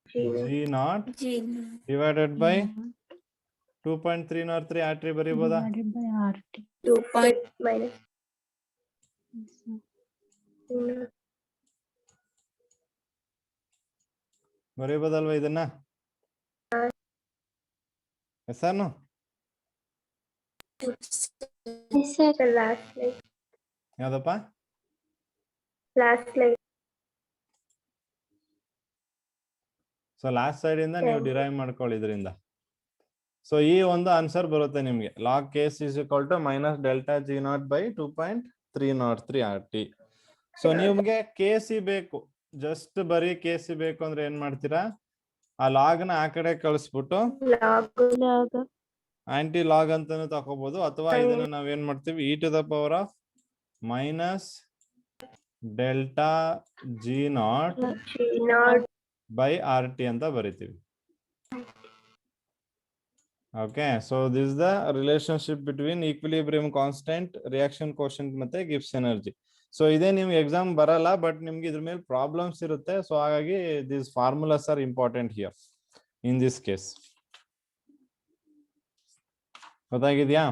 Speaker 1: G naught divided by 2.303 RT ಬರೀಬೋದಾ?
Speaker 2: divided by RT.
Speaker 4: 2.
Speaker 3: minus.
Speaker 1: ಬರೀಬೋದಲ್ವಾ ಇದನ್ನ? ಎಸ್ಸಾನು
Speaker 2: Yes, sir.
Speaker 3: The last line.
Speaker 1: ಯಾವ್ದಪ್ಪ?
Speaker 3: Last line.
Speaker 1: So last side ಇಂದ ನೀವು ಡಿರೈವ್ ಮಾಡ್ಕೊಳ್ಳಿ ಇದರಿಂದ. ಸೊ ಈ ಒಂದು ಆನ್ಸರ್ ಬರುತ್ತೆ ನಿಮ್ಗೆ. Log KC is equal to minus delta G naught by 2.303 RT. So ನಿಮ್ಗೆ KC ಬೇಕು, ಜಸ್ಟ್ ಬರೀ KC ಬೇಕು ಅಂದ್ರೆ ಏನ್ ಮಾಡ್ತೀರಾ? ಆ ಲಾಗ್ ನ ಆ ಕಡೆ ಕಳಿಸ್ಬಿಟ್ಟು
Speaker 3: Log.
Speaker 1: ಆಂಟಿ ಲಾಗ್ ಅಂತಾನು ತಗೋಬಹುದು, ಅಥವಾ ಇದನ್ನ ನಾವೇನ್ ಮಾಡ್ತೀವಿ e to the power of minus delta G naught
Speaker 3: G naught.
Speaker 1: By RT ಅಂತ ಬರಿತೀವಿ. Okay, so this the relationship between equilibrium constant, reaction quotient ಮತ್ತೆ ಗಿಬ್ಸ್ ಎನರ್ಜಿ. ಸೊ ಇದೇ ನಿಮ್ಗೆ ಎಕ್ಸಾಮ್ ಬರಲ್ಲ, ಬಟ್ ನಿಮ್ಗೆ ಇದ್ರ ಮೇಲೆ ಪ್ರಾಬ್ಲಮ್ಸ್ ಇರುತ್ತೆ. ಸೊ ಹಾಗಾಗಿ this formulas are important here in this case. ಗೊತ್ತಾಗಿದ್ಯಾ?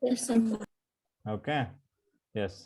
Speaker 4: Yes, sir.
Speaker 1: Okay, S.